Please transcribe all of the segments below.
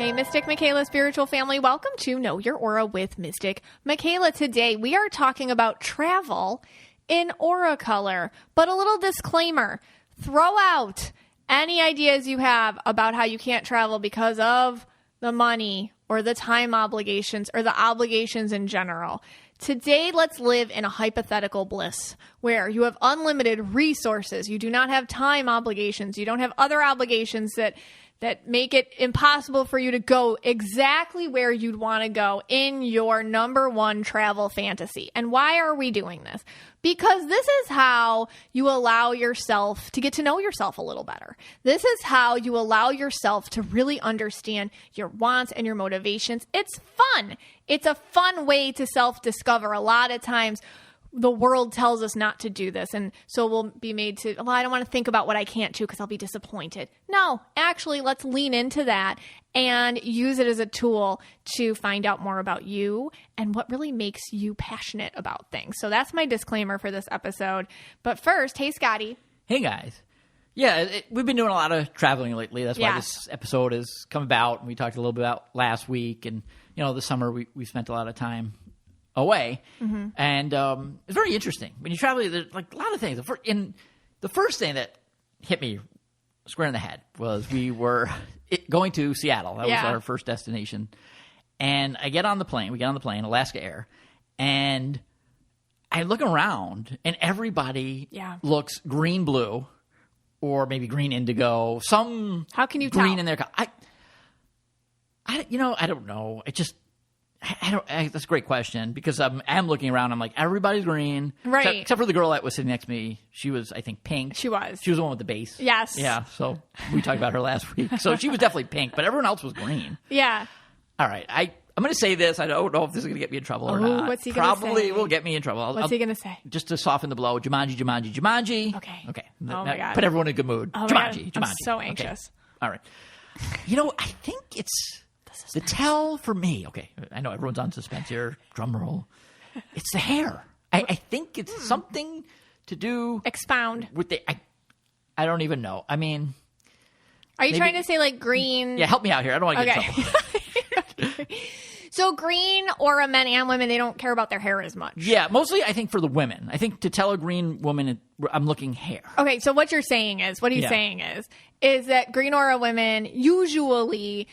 Hey, Mystic Michaela spiritual family. Welcome to Know Your Aura with Mystic Michaela. Today, we are talking about travel in aura color. But a little disclaimer, throw out any ideas you have about how you can't travel because of the money or the time obligations or the obligations in general. Today, let's live in a hypothetical bliss where you have unlimited resources. You do not have time obligations. You don't have other obligations that make it impossible for you to go exactly where you'd want to go in your number one travel fantasy. And why are we doing this? Because this is how you allow yourself to get to know yourself a little better. This is how you allow yourself to really understand your wants and your motivations. It's fun. It's a fun way to self-discover. A lot of times, the world tells us not to do this. And so we'll be made to, well, I don't want to think about what I can't do because I'll be disappointed. No, actually, let's lean into that and use it as a tool to find out more about you and what really makes you passionate about things. So that's my disclaimer for this episode. But first, hey, Scotty. Hey, guys. Yeah, we've been doing a lot of traveling lately. That's why this episode has come about. And we talked a little bit about last week. And, you know, this summer we spent a lot of time away. Mm-hmm. And it's very interesting. When you travel, there's like a lot of things. The first thing that hit me square in the head was we were going to Seattle. That was our first destination. And we get on the plane, Alaska Air, and I look around and everybody looks green, blue, or maybe green indigo, some How can you green tell? in there. I don't know. That's a great question because I'm looking around. I'm like, everybody's green. Right. Except for the girl that was sitting next to me. She was, I think, pink. She was. She was the one with the bass. Yes. Yeah. So we talked about her last week. So she was definitely pink, but everyone else was green. Yeah. All right. I'm going to say this. I don't know if this is going to get me in trouble or not. What's he going to say? Probably will get me in trouble. What's he going to say? Just to soften the blow. Jumanji. Okay. Oh, my God. Put everyone in a good mood. Oh, Jumanji. I'm so anxious. Okay. All right. You know, I think it's... The tell for me, okay, I know everyone's on suspense here, drum roll. It's the hair. I think it's something to do... Expound. With I don't even know. I mean... Are you trying to say like green? Yeah, help me out here. I don't want to get in trouble. Okay. So green aura men and women, they don't care about their hair as much. Yeah, mostly I think for the women. I think to tell a green woman, I'm looking hair. Okay, so what you're saying is, is that green aura women, usually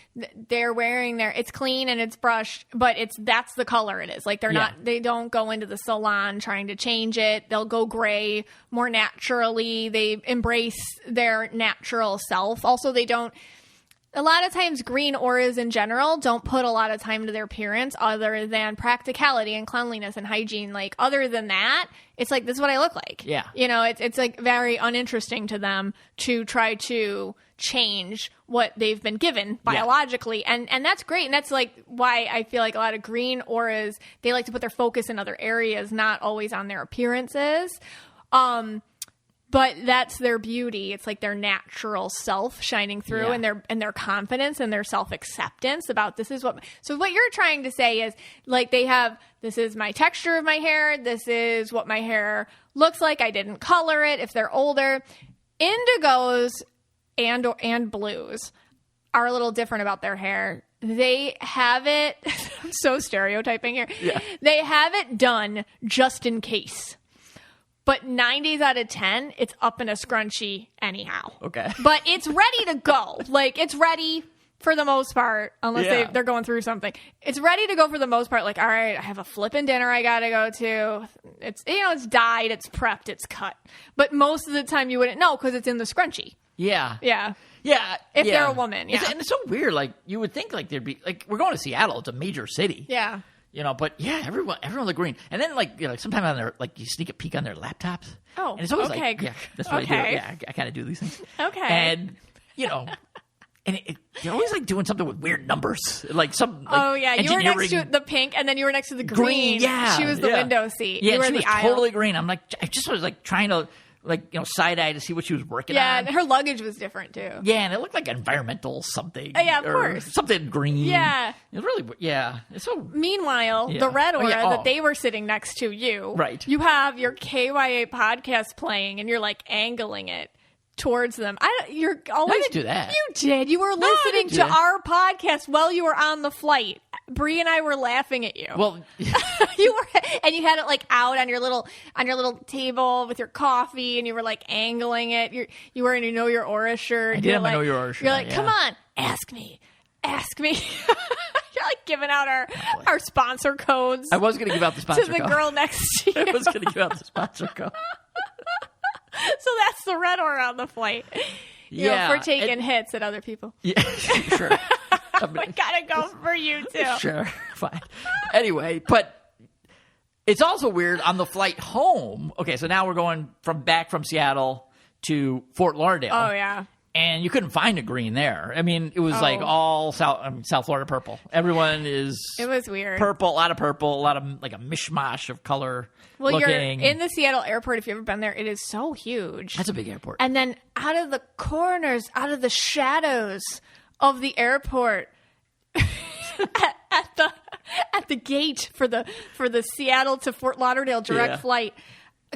they're wearing it's clean and it's brushed, but that's the color it is. Like they don't go into the salon trying to change it. They'll go gray more naturally. They embrace their natural self. Also, a lot of times green auras in general don't put a lot of time into their appearance other than practicality and cleanliness and hygiene. Like other than that, it's like, this is what I look like. Yeah. You know, it's like very uninteresting to them to try to change what they've been given biologically. And that's great. And that's like why I feel like a lot of green auras, they like to put their focus in other areas, not always on their appearances. But that's their beauty. It's like their natural self shining through and their confidence and their self-acceptance about this is what... So what you're trying to say is like this is my texture of my hair. This is what my hair looks like. I didn't color it if they're older. Indigos and blues are a little different about their hair. They have it... I'm so stereotyping here. Yeah. They have it done just in case. But 9 days out of 10, it's up in a scrunchie anyhow. Okay. But it's ready to go. Like, it's ready for the most part, unless they're going through something. It's ready to go for the most part. Like, all right, I have a flippin' dinner I got to go to. It's, it's dyed, it's prepped, it's cut. But most of the time you wouldn't know because it's in the scrunchie. Yeah. Yeah. Yeah. If they're a woman, yeah. And it's so weird. Like, you would think, like, there'd be... Like, we're going to Seattle. It's a major city. Yeah. You know, but yeah, everyone look green. And then sometimes on their, like, you sneak a peek on their laptops. Oh, and it's always like, yeah, that's what I do. Yeah, I kind of do these things. Okay. And, and you're always like doing something with weird numbers. Like some, like, oh yeah, you were next to the pink and then you were next to the green. Yeah. She was the window seat. Yeah, you were she the was aisle. totally green. I'm like, I just was like trying to, like, side eye to see what she was working on. Yeah, and her luggage was different too. Yeah, and it looked like environmental something. Yeah, of course. Something green. Yeah. It really, it's so... Meanwhile, the red aura that they were sitting next to you. Right. You have your KYA podcast playing and you're like angling it towards them. You're always. I didn't do that. You did. You were listening to our podcast while you were on the flight. Bree and I were laughing at you. Well, you were, and you had it like out on your little table with your coffee, and you were like angling it. You were in your Know Your Aura shirt. I did have my Know Your Aura shirt. You're like, come on, ask me. You're like giving out our sponsor codes. I was going to give out the sponsor code to the code. girl next to you. I was going to give out the sponsor code. So that's the red aura on the flight. You know, for taking hits at other people. Yeah, sure. We gotta go for you too. Sure, fine. Anyway, but it's also weird on the flight home. Okay, so now we're going back from Seattle to Fort Lauderdale. Oh yeah. And you couldn't find a green there. I mean, it was like all South Florida purple. Everyone is. It was weird. Purple, a lot of like a mishmash of color. Well, looking. You're in the Seattle airport. If you've ever been there, it is so huge. That's a big airport. And then out of the corners, out of the shadows of the airport, at the gate for the Seattle to Fort Lauderdale direct flight,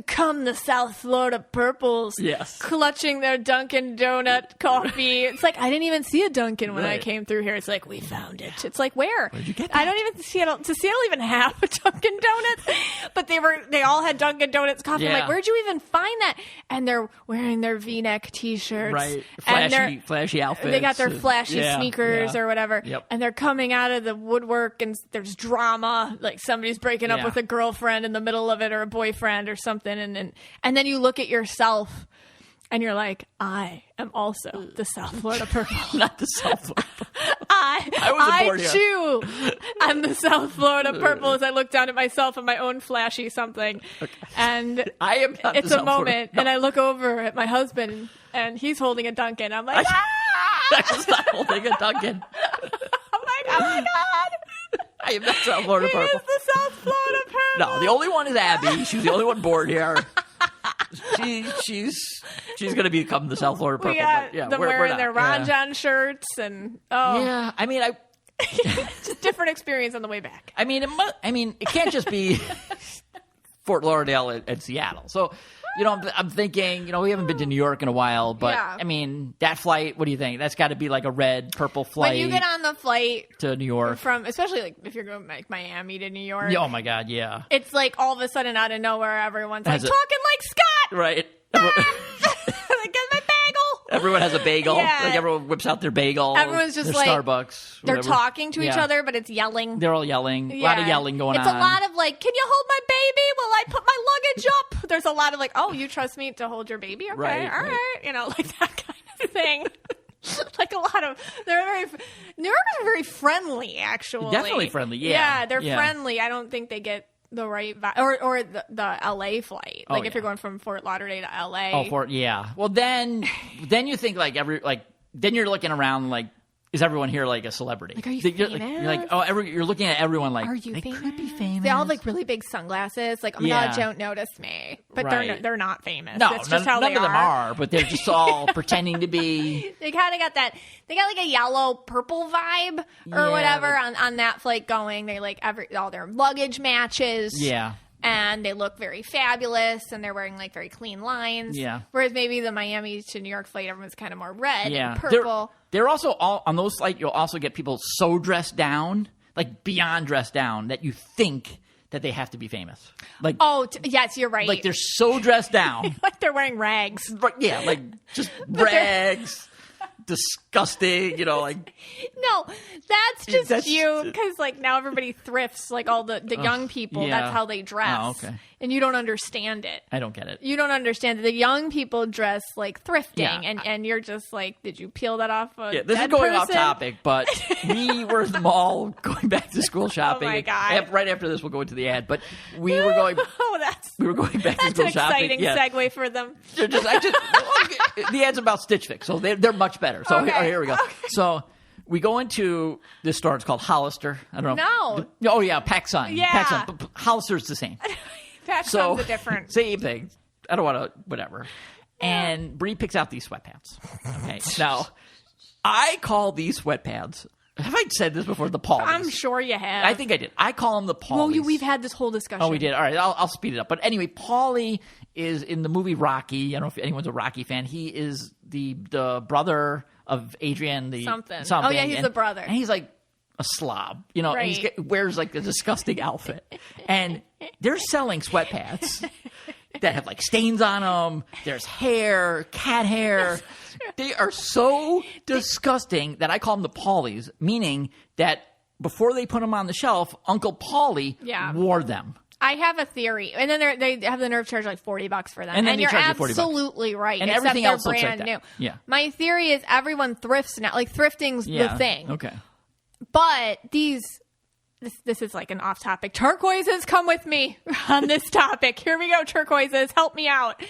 come the South Florida Purples, clutching their Dunkin' Donut coffee. It's like, I didn't even see a Dunkin' when I came through here. It's like, we found it. It's like, where? Where'd you get that? I don't even, does Seattle even have a Dunkin' Donuts? But they all had Dunkin' Donuts coffee. Yeah. I'm like, where'd you even find that? And they're wearing their V-neck t-shirts. Right. Flashy outfits. They got their flashy sneakers or whatever. Yep. And they're coming out of the woodwork and there's drama. Like somebody's breaking up with a girlfriend in the middle of it or a boyfriend or something. And then you look at yourself and you're like, I am also the South Florida Purple. Not the South Florida Purple. I too am the South Florida Purple as I look down at myself and my own flashy something. Okay. And I am not it's the a South moment. Florida. And I look over at my husband and he's holding a Dunkin'. I'm like, I was not holding a Dunkin'. I'm like, oh my God. I am not South Florida Purple. He is the South Florida Purple. No, the only one is Abby. She's the only one bored here. She's going to become the South Florida Purple. We got them wearing not. their Ron John shirts and yeah. I mean, it's a different experience on the way back. I mean, it can't just be Fort Lauderdale and Seattle. So, I'm thinking, we haven't been to New York in a while, but I mean, that flight, what do you think? That's got to be like a red, purple flight. When you get on the flight to New York, especially like if you're going like Miami to New York. Oh my God, yeah. It's like all of a sudden out of nowhere, everyone's like talking like Scott. Right. Like, get my bagel. Everyone has a bagel. Yeah. Like everyone whips out their bagel. Everyone's just their like Starbucks. They're whatever. talking to each other, but it's yelling. They're all yelling. A lot of yelling going on. It's a lot of like, can you hold my baby while I put my luggage up? There's a lot of like, oh, you trust me to hold your baby? Okay, right, all right. Like that kind of thing. Like a lot of, New Yorkers are very friendly, actually. Definitely friendly, yeah. Yeah, they're friendly. I don't think they get the right vibe. Or the LA flight. Like if you're going from Fort Lauderdale to LA. Oh, well then you think like then you're looking around like, is everyone here like a celebrity? Like, are you famous? You're like, you're looking at everyone like, are you they famous? could be famous. They all have like really big sunglasses. Like, oh my God, don't notice me. But they're not famous. No, that's just how none they of them are. But they're just all pretending to be. They kind of got that. They got like a yellow purple vibe or whatever on that flight going. They like all their luggage matches. Yeah. And they look very fabulous, and they're wearing like very clean lines. Yeah. Whereas maybe the Miami to New York flight, everyone's kind of more red, and purple. purple. They're also all on those flights. You'll also get people so dressed down, like beyond dressed down, that you think that they have to be famous. Like, yes, you're right. Like they're so dressed down, like they're wearing rags. Yeah, like just rags. Disgusting, like. No, that's just you, because like now everybody thrifts, like all the young people. That's how they dress. Oh, okay. And you don't understand it. I don't get it. You don't understand that the young people dress like thrifting, and you're just like, did you peel that off a this dead is going person? off topic, but we were at the mall going back to school shopping. Oh my God. Right after this, we'll go into the ad, but we were going. We were going back to school shopping. That's an exciting segue for them. The ad's about Stitch Fix, so they're much better. So here we go. Okay. So we go into this store. It's called Hollister. I don't know. No. Oh yeah, PacSun. Yeah. PacSun. But Hollister's the same. PacSun's a different. Same thing. I don't want to. Whatever. And Bree picks out these sweatpants. Okay. Now, I call these sweatpants. Have I said this before? The Paulies. I'm sure you have. I think I did. I call them the Paulies. Well, we've had this whole discussion. Oh, we did. All right. I'll speed it up. But anyway, Paulie is in the movie Rocky. I don't know if anyone's a Rocky fan. He is the brother of Adrian. Something. Oh, yeah, he's the brother. And he's like a slob, you know, and he wears like a disgusting outfit. And they're selling sweatpants that have like stains on them. There's hair, cat hair. They are so disgusting that I call them the Paulies, meaning that before they put them on the shelf, Uncle Paulie wore them. I have a theory, and then they have the nerve to charge like $40 for them, and you're absolutely right. And except everything they're else looks brand like that. new. Yeah. My theory is everyone thrifts now. Like thrifting's the thing. Okay. But this is like an off topic. Turquoises, come with me on this topic. Here we go, turquoises, help me out.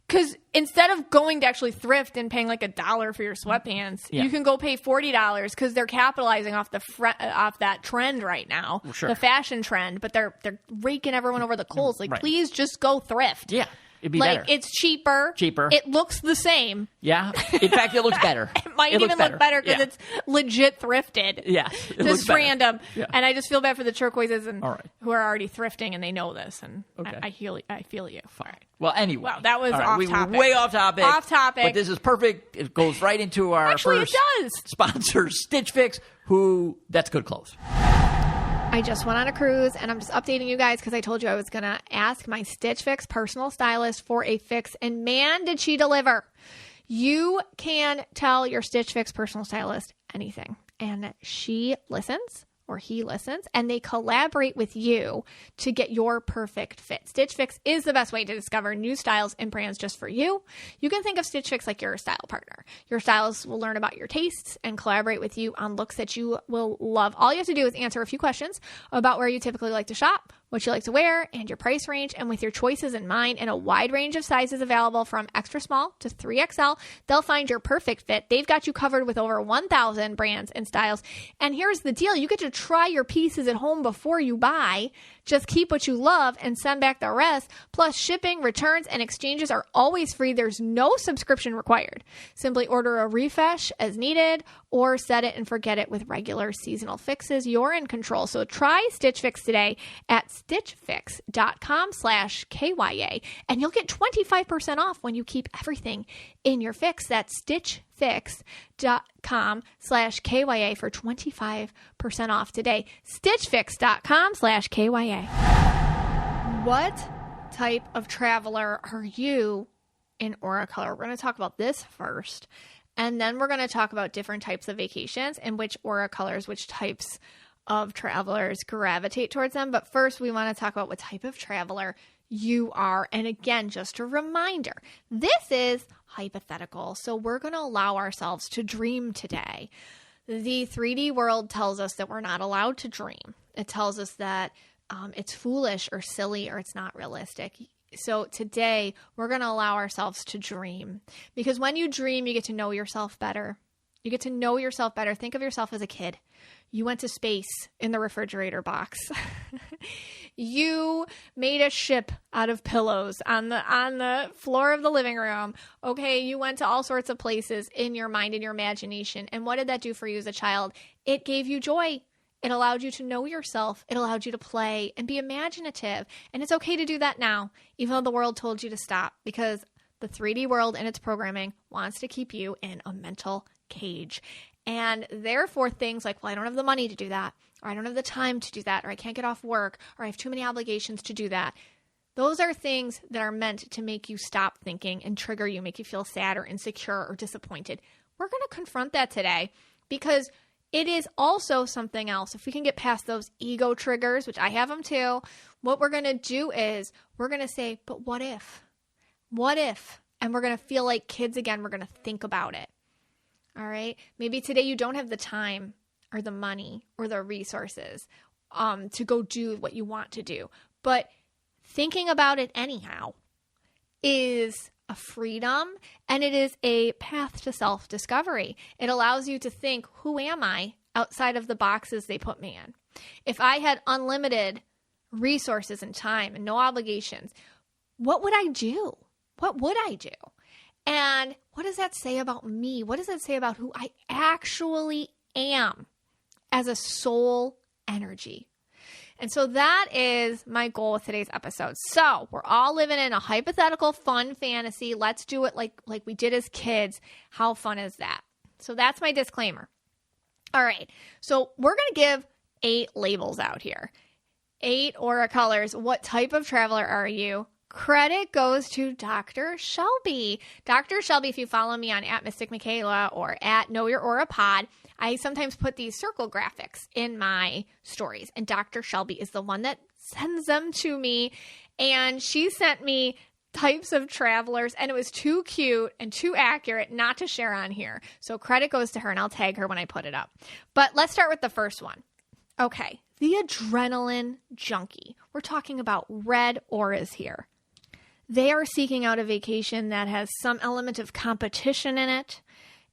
Because instead of going to actually thrift and paying like $1 for your sweatpants, you can go pay $40 because they're capitalizing off off that trend right now, the fashion trend. But they're raking everyone over the coals. Like, please just go thrift. Yeah, it'd be like better. It's cheaper. It looks the same. Yeah, in fact, it looks better. It might even look better because it's legit thrifted. Yeah, just random. Yeah. And I just feel bad for the turquoises and who are already thrifting and they know this. And I feel you. Fine. Well, anyway. Wow, that was off topic. Way off topic. Off topic. But this is perfect. It goes right into our first sponsor, Stitch Fix, that's good clothes. I just went on a cruise, and I'm just updating you guys because I told you I was going to ask my Stitch Fix personal stylist for a fix, and man, did she deliver. You can tell your Stitch Fix personal stylist anything, and she listens. Or he listens, and they collaborate with you to get your perfect fit. Stitch Fix is the best way to discover new styles and brands just for you. You can think of Stitch Fix like your style partner. Your stylists will learn about your tastes and collaborate with you on looks that you will love. All you have to do is answer a few questions about where you typically like to shop, what you like to wear, and your price range. And with your choices in mind and a wide range of sizes available from extra small to 3XL, they'll find your perfect fit. They've got you covered with over 1,000 brands and styles. And here's the deal. You get to try your pieces at home before you buy. Just keep what you love and send back the rest. Plus, shipping, returns, and exchanges are always free. There's no subscription required. Simply order a refresh as needed or set it and forget it with regular seasonal fixes. You're in control. So try Stitch Fix today at stitchfix.com/KYA, and you'll get 25% off when you keep everything in your fix. That's stitchfix.com/KYA for 25% off today. stitchfix.com/KYA. What type of traveler are you in Aura Color? We're going to talk about this first, and then we're going to talk about different types of vacations and which Aura Colors, which types of travelers gravitate towards them. But first, we want to talk about what type of traveler you are. And again, just a reminder, this is hypothetical. So we're going to allow ourselves to dream today. The 3D world tells us that we're not allowed to dream. It tells us that it's foolish or silly or it's not realistic. So today, we're going to allow ourselves to dream. Because when you dream, you get to know yourself better. You get to know yourself better. Think of yourself as a kid. You went to space in the refrigerator box. You made a ship out of pillows on the floor of the living room. Okay, you went to all sorts of places in your mind and your imagination. And what did that do for you as a child? It gave you joy. It allowed you to know yourself. It allowed you to play and be imaginative. And it's okay to do that now, even though the world told you to stop, because the 3D world and its programming wants to keep you in a mental cage. And therefore things like, well, I don't have the money to do that, or I don't have the time to do that, or I can't get off work, or I have too many obligations to do that. Those are things that are meant to make you stop thinking and trigger you, make you feel sad or insecure or disappointed. We're going to confront that today because it is also something else. If we can get past those ego triggers, which I have them too, what we're going to do is we're going to say, but what if? What if? And we're going to feel like kids again. We're going to think about it. All right. Maybe today you don't have the time or the money or the resources to go do what you want to do. But thinking about it anyhow is a freedom, and it is a path to self-discovery. It allows you to think, who am I outside of the boxes they put me in? If I had unlimited resources and time and no obligations, what would I do? What would I do? And what does that say about me? What does that say about who I actually am as a soul energy? And so that is my goal with today's episode. So we're all living in a hypothetical fun fantasy. Let's do it like we did as kids. How fun is that? So that's my disclaimer. All right. So we're going to give 8 labels out here. 8 aura colors. What type of traveler are you? Credit goes to Dr. Shelby. Dr. Shelby, if you follow me on @MysticMichaela or @KnowYourAuraPod, I sometimes put these circle graphics in my stories. And Dr. Shelby is the one that sends them to me. And she sent me types of travelers, and it was too cute and too accurate not to share on here. So credit goes to her, and I'll tag her when I put it up. But let's start with the first one. Okay, the adrenaline junkie. We're talking about red auras here. They are seeking out a vacation that has some element of competition in it.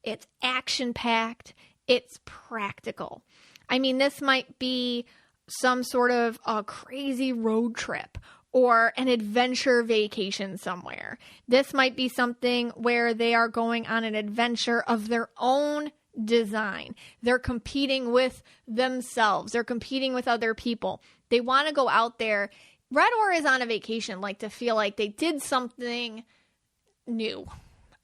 It's action-packed. It's practical. I mean, this might be some sort of a crazy road trip or an adventure vacation somewhere. This might be something where they are going on an adventure of their own design. They're competing with themselves. They're competing with other people. They want to go out there. Red aura is on a vacation, like to feel like they did something new.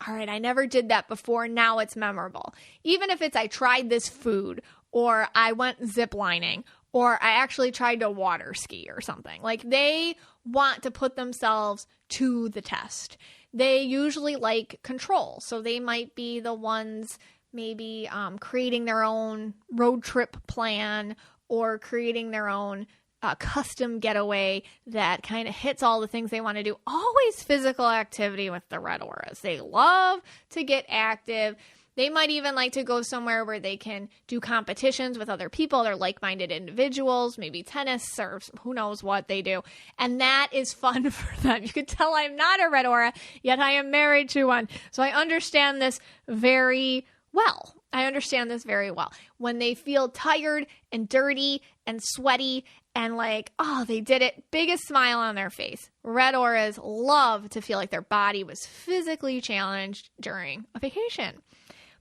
All right, I never did that before. Now it's memorable. Even if it's I tried this food, or I went ziplining, or I actually tried to water ski or something. Like they want to put themselves to the test. They usually like control. So they might be the ones maybe creating their own road trip plan or creating their own custom getaway that kind of hits all the things they want to do. Always physical activity with the red auras. They love to get active. They might even like to go somewhere where they can do competitions with other people. They're like-minded individuals, maybe tennis or who knows what they do. And that is fun for them. You can tell I'm not a red aura, yet I am married to one. So I understand this very well. When they feel tired and dirty and sweaty and like, oh, they did it, biggest smile on their face. Red auras love to feel like their body was physically challenged during a vacation.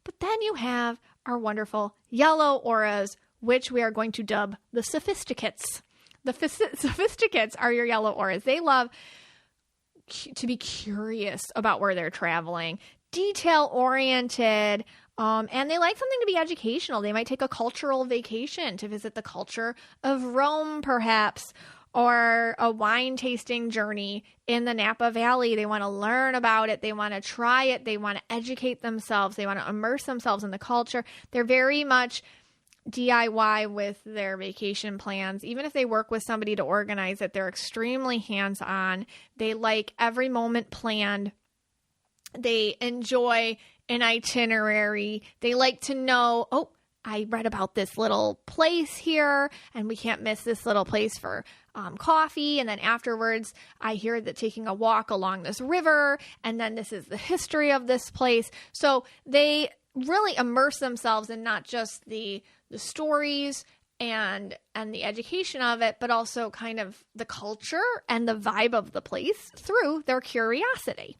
But then you have our wonderful yellow auras, which we are going to dub the sophisticates. The sophisticates are your yellow auras. They love to be curious about where they're traveling, detail-oriented, and they like something to be educational. They might take a cultural vacation to visit the culture of Rome, perhaps, or a wine tasting journey in the Napa Valley. They want to learn about it. They want to try it. They want to educate themselves. They want to immerse themselves in the culture. They're very much DIY with their vacation plans. Even if they work with somebody to organize it, they're extremely hands-on. They like every moment planned. They enjoy an itinerary. They like to know, oh, I read about this little place here, and we can't miss this little place for coffee. And then afterwards, I hear that taking a walk along this river, and then this is the history of this place. So they really immerse themselves in not just the stories and the education of it, but also kind of the culture and the vibe of the place through their curiosity.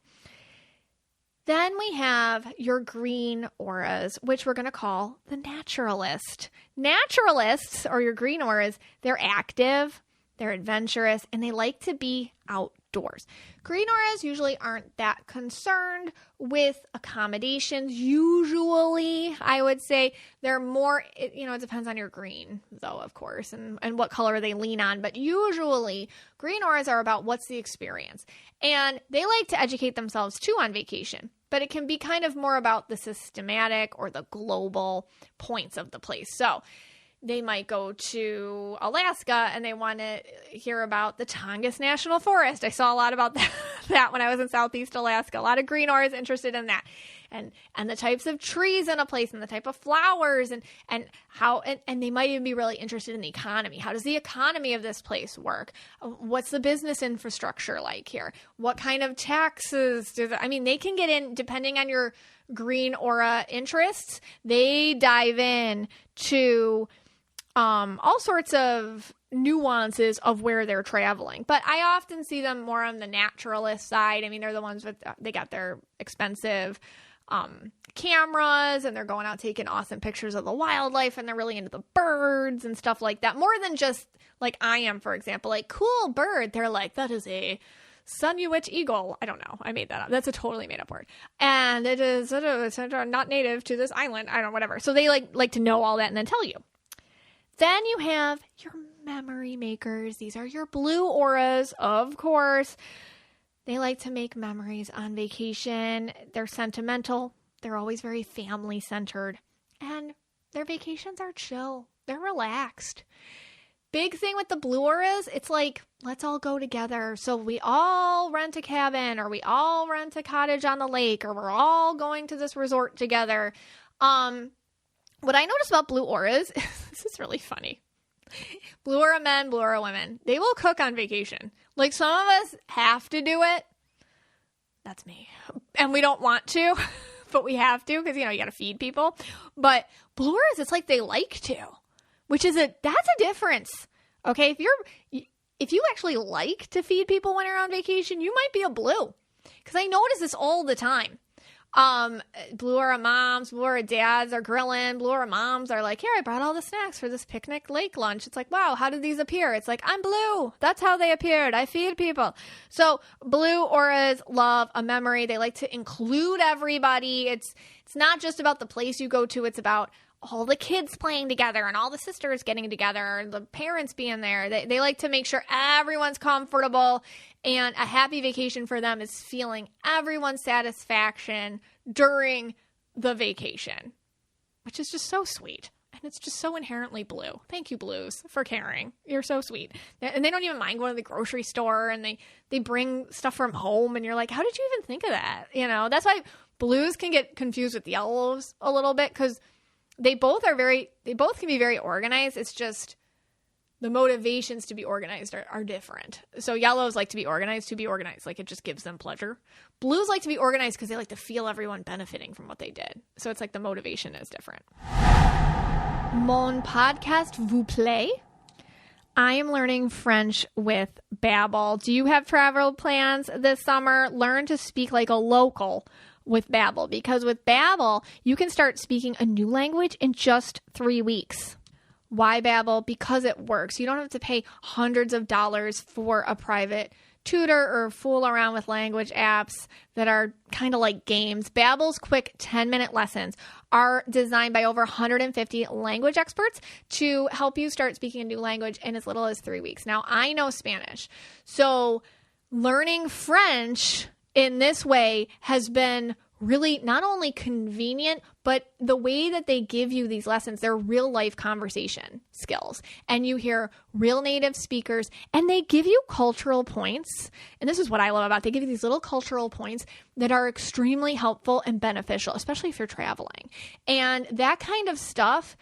Then we have your green auras, which we're going to call the naturalist. Naturalists, or your green auras, they're active, they're adventurous, and they like to be outdoors. Green auras usually aren't that concerned with accommodations. Usually, I would say they're more, it depends on your green, though, of course, and what color they lean on. But usually, green auras are about what's the experience. And they like to educate themselves, too, on vacation. But it can be kind of more about the systematic or the global points of the place. So they might go to Alaska and they want to hear about the Tongass National Forest. I saw a lot about that when I was in Southeast Alaska. A lot of green auras interested in that. And the types of trees in a place and the type of flowers and how, and they might even be really interested in the economy. How does the economy of this place work? What's the business infrastructure like here? What kind of taxes they can get in, depending on your green aura interests, they dive in to all sorts of nuances of where they're traveling. But I often see them more on the naturalist side. I mean, they're the ones they got their expensive cameras, and they're going out taking awesome pictures of the wildlife, and they're really into the birds and stuff like that. More than just like I am, for example, like cool bird. They're like, that is a Sunuit eagle. I don't know. I made that up. That's a totally made up word. And it's not native to this island. I don't know, whatever. So they like to know all that and then tell you. Then you have your memory makers. These are your blue auras, of course. They like to make memories on vacation. They're sentimental. They're always very family-centered. And their vacations are chill. They're relaxed. Big thing with the blue auras, it's like, let's all go together. So we all rent a cabin, or we all rent a cottage on the lake, or we're all going to this resort together. What I noticed about blue auras, this is really funny. Blue aura men, blue aura women, they will cook on vacation. Like some of us have to do it. That's me. And we don't want to, but we have to because, you got to feed people. But blue auras, it's like they like to, which is that's a difference. Okay. If you actually like to feed people when you're on vacation, you might be a blue, because I notice this all the time. Blue aura moms, blue aura dads are grilling. Blue aura moms are like, here, I brought all the snacks for this picnic lake lunch. It's like, wow, how did these appear? It's like, I'm blue. That's how they appeared. I feed people. So blue auras love a memory. They like to include everybody. It's not just about the place you go to. It's about all the kids playing together and all the sisters getting together and the parents being there. They like to make sure everyone's comfortable, and a happy vacation for them is feeling everyone's satisfaction during the vacation, which is just so sweet. And it's just so inherently blue. Thank you, blues, for caring. You're so sweet. And they don't even mind going to the grocery store, and they bring stuff from home, and you're like, how did you even think of that? That's why blues can get confused with yellows a little bit, because they both can be very organized. It's just the motivations to be organized are different. So yellows like to be organized. Like it just gives them pleasure. Blues like to be organized because they like to feel everyone benefiting from what they did. So it's like the motivation is different. Mon podcast vous plaît? I am learning French with Babbel. Do you have travel plans this summer? Learn to speak like a local with Babbel, because with Babbel, you can start speaking a new language in just 3 weeks. Why Babbel? Because it works. You don't have to pay hundreds of dollars for a private tutor or fool around with language apps that are kind of like games. Babbel's quick 10-minute lessons are designed by over 150 language experts to help you start speaking a new language in as little as 3 weeks. Now, I know Spanish, so learning French in this way has been really not only convenient, but the way that they give you these lessons, they're real life conversation skills. And you hear real native speakers, and they give you cultural points. And this is what I love about it. They give you these little cultural points that are extremely helpful and beneficial, especially if you're traveling. And that kind of stuff,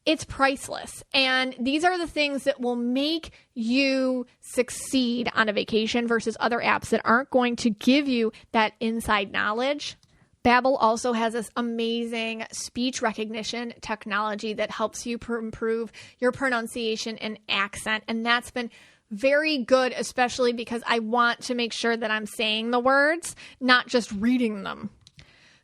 it's priceless. And these are the things that will make you succeed on a vacation versus other apps that aren't going to give you that inside knowledge. Babbel also has this amazing speech recognition technology that helps you improve your pronunciation and accent. And that's been very good, especially because I want to make sure that I'm saying the words, not just reading them.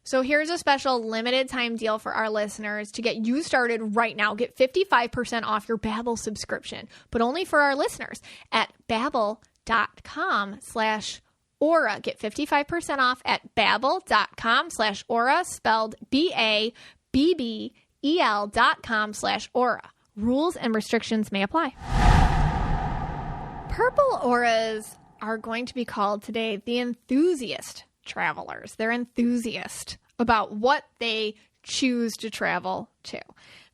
So here's a special limited time deal for our listeners to get you started right now. Get 55% off your Babbel subscription, but only for our listeners at babbel.com/Aura. Get 55% off at babbel.com/Aura, spelled BABBEL.com/Aura. Rules and restrictions may apply. Purple auras are going to be called today the enthusiast travelers. They're enthusiast about what they choose to travel to.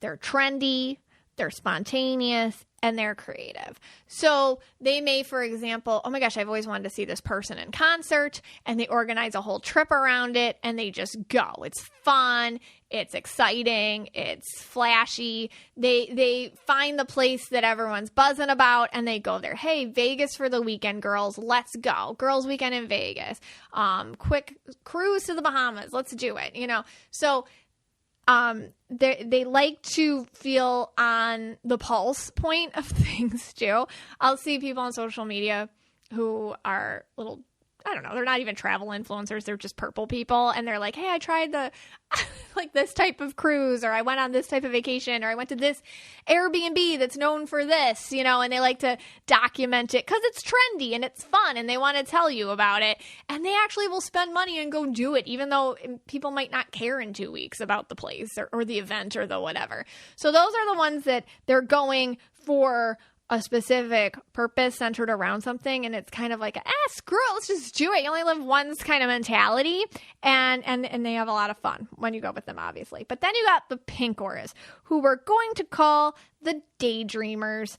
They're trendy, they're spontaneous, and they're creative. So they may, for example, oh my gosh, I've always wanted to see this person in concert, and they organize a whole trip around it, and they just go. It's fun, it's exciting, it's flashy. They find the place that everyone's buzzing about, and they go there. Hey, Vegas for the weekend, girls, let's go. Girls weekend in Vegas. Quick cruise to the Bahamas, let's do it. So they like to feel on the pulse point of things too. I'll see people on social media who are little I don't know, they're not even travel influencers. They're just purple people. And they're like, hey, I tried the, like this type of cruise, or I went on this type of vacation, or I went to this Airbnb that's known for this, you know, and they like to document it because it's trendy and it's fun and they want to tell you about it. And they actually will spend money and go do it, even though people might not care in 2 weeks about the place or the event or the whatever. So those are the ones that they're going for a specific purpose centered around something, and it's kind of like, screw it, let's just do it. You only live once kind of mentality, and they have a lot of fun when you go with them, obviously. But then you got the pink auras, who we're going to call the daydreamers.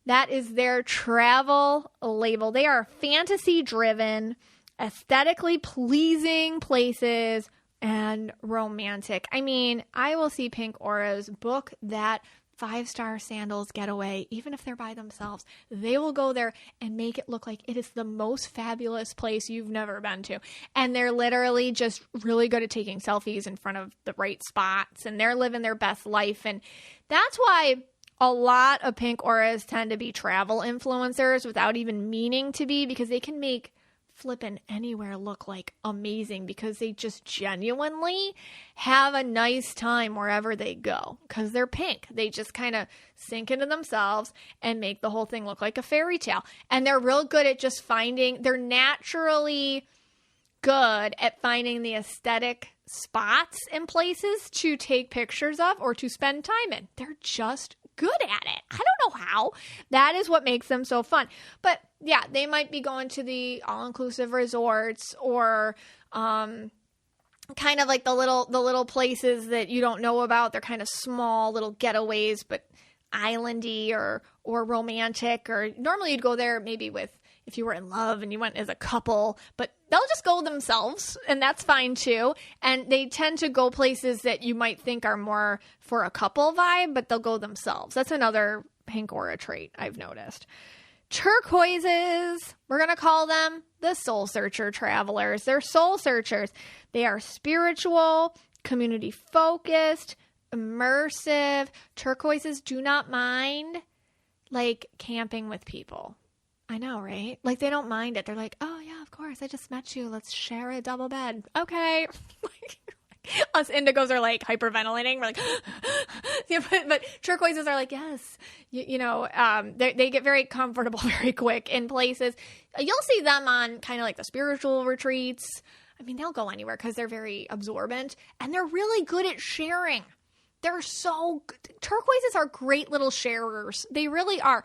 That is their travel label. They are fantasy-driven, aesthetically pleasing places, and romantic. I mean, I will see pink auras book that 5-star sandals getaway, even if they're by themselves. They will go there and make it look like it is the most fabulous place you've never been to. And they're literally just really good at taking selfies in front of the right spots, and they're living their best life. And that's why a lot of pink auras tend to be travel influencers without even meaning to be, because they can make flippin' anywhere look like amazing, because they just genuinely have a nice time wherever they go because they're pink. They just kind of sink into themselves and make the whole thing look like a fairy tale. And they're real good at just they're naturally good at finding the aesthetic spots and places to take pictures of or to spend time in. They're just good at it. I don't know how. That is what makes them so fun. But yeah, they might be going to the all-inclusive resorts, or kind of like the little places that you don't know about. They're kind of small little getaways, but islandy or romantic. Or normally you'd go there maybe with, if you were in love and you went as a couple, but they'll just go themselves, and that's fine too. And they tend to go places that you might think are more for a couple vibe, but they'll go themselves. That's another pink aura trait I've noticed. Turquoises, we're going to call them the soul searcher travelers. They're soul searchers. They are spiritual, community focused, immersive. Turquoises do not mind like camping with people. I know, right? Like, they don't mind it. They're like, oh yeah, of course, I just met you. Let's share a double bed. Okay. Us indigos are like hyperventilating. We're like, yeah, but turquoises are like, yes, they get very comfortable very quick in places. You'll see them on kind of like the spiritual retreats. I mean, they'll go anywhere because they're very absorbent, and they're really good at sharing. They're so good. Turquoises are great little sharers. They really are.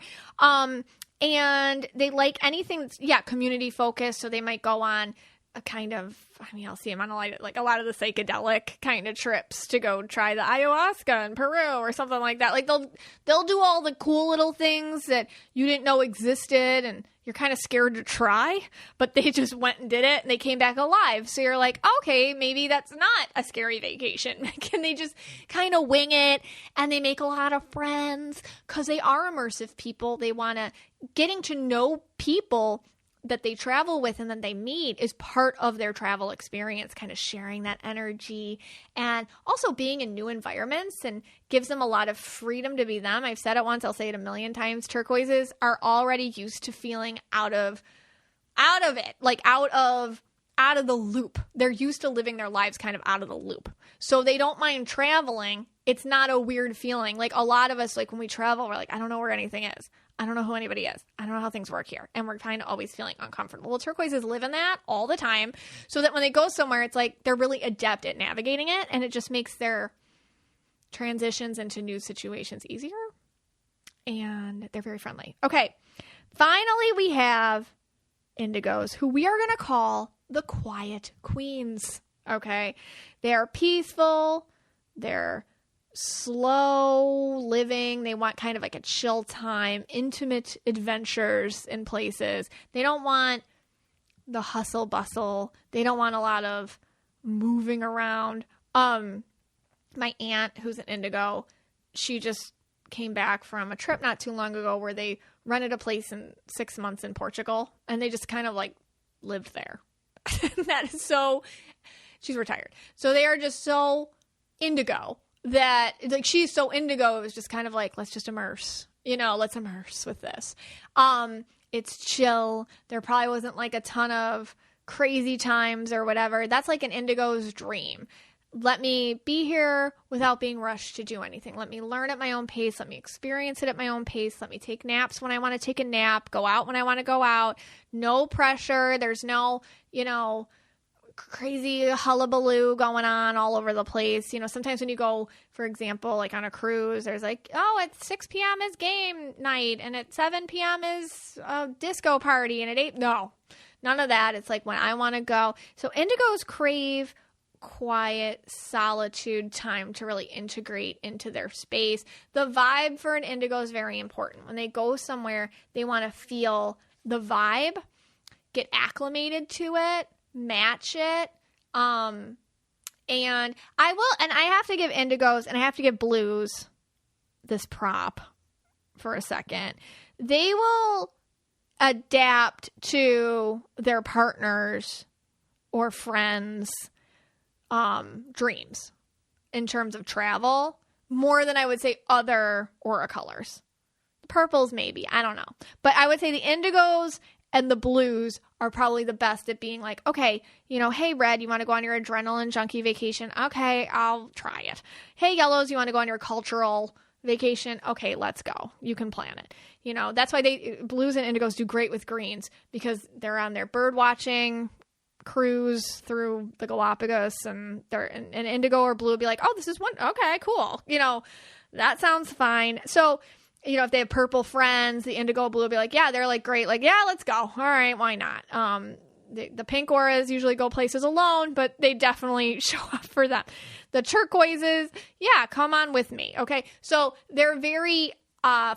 And they like anything that's, community focused. So they might go on a kind of, I'll see them on a lot of the psychedelic kind of trips to go try the ayahuasca in Peru or something like that. Like they'll do all the cool little things that you didn't know existed and you're kind of scared to try, but they just went and did it and they came back alive. So you're like, okay, maybe that's not a scary vacation. Can they just kind of wing it? And they make a lot of friends because they are immersive people. They want to, getting to know people that they travel with and then they meet is part of their travel experience, kind of sharing that energy and also being in new environments, and gives them a lot of freedom to be them. I've said it once, I'll say it a million times. Turquoises are already used to feeling out of it, like out of the loop. They're used to living their lives kind of out of the loop. So they don't mind traveling. It's not a weird feeling. Like a lot of us, like when we travel, we're like, I don't know where anything is. I don't know who anybody is. I don't know how things work here. And we're kind of always feeling uncomfortable. Well, turquoises live in that all the time, so that when they go somewhere, it's like they're really adept at navigating it, and it just makes their transitions into new situations easier. And they're very friendly. Okay. Finally, we have indigos, who we are going to call the quiet queens. Okay. They are peaceful. They're slow living. They want kind of like a chill time, intimate adventures in places. They don't want the hustle bustle. They don't want a lot of moving around. My aunt, who's an indigo, she just came back from a trip not too long ago where they rented a place in 6 months in Portugal, and they just kind of like lived there. That is so, she's retired. So they are just so indigo that, like, she's so indigo, it was just kind of like, let's just immerse, let's immerse with this. It's chill. There probably wasn't like a ton of crazy times or whatever, that's like an indigo's dream. Let me be here without being rushed to do anything. Let me learn at my own pace. Let me experience it at my own pace. Let me take naps when I want to take a nap, go out when I want to go out. No pressure. There's no, crazy hullabaloo going on all over the place. Sometimes when you go, for example, like on a cruise, there's like, oh, at 6 p.m. is game night and at 7 p.m. is a disco party and at 8, no, none of that. It's like when I want to go. So indigos crave quiet solitude time to really integrate into their space. The vibe for an indigo is very important. When they go somewhere, they want to feel the vibe, get acclimated to it, match it. And I have to give indigos and I have to give blues this prop for a second. They will adapt to their partners or friends' dreams in terms of travel more than I would say other aura colors. Purples maybe, I don't know. But I would say the indigos and the blues are probably the best at being like, okay, hey, red, you want to go on your adrenaline junkie vacation? Okay, I'll try it. Hey, yellows, you want to go on your cultural vacation? Okay, let's go. You can plan it. That's why blues and indigos do great with greens, because they're on their bird watching cruise through the Galapagos, and an indigo or blue will be like, oh, this is one. Okay, cool. That sounds fine. So, if they have purple friends, the indigo blue will be like, yeah, they're like, great. Like, yeah, let's go. All right. Why not? The pink auras usually go places alone, but they definitely show up for them. The turquoises, yeah, come on with me. Okay. So they're very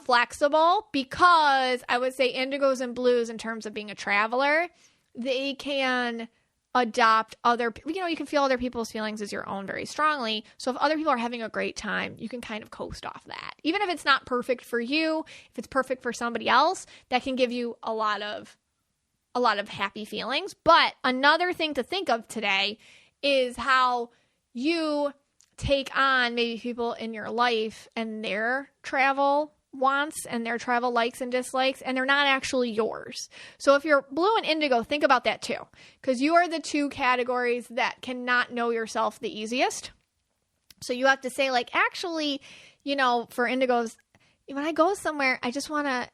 flexible, because I would say indigos and blues, in terms of being a traveler, they can adopt other, you can feel other people's feelings as your own very strongly. So if other people are having a great time, you can kind of coast off that. Even if it's not perfect for you, if it's perfect for somebody else, that can give you a lot of happy feelings. But another thing to think of today is how you take on maybe people in your life and their travel wants and their travel likes and dislikes, and they're not actually yours. So if you're blue and indigo, think about that too, because you are the two categories that cannot know yourself the easiest. So you have to say, like, actually, for indigos, when I go somewhere, I just want to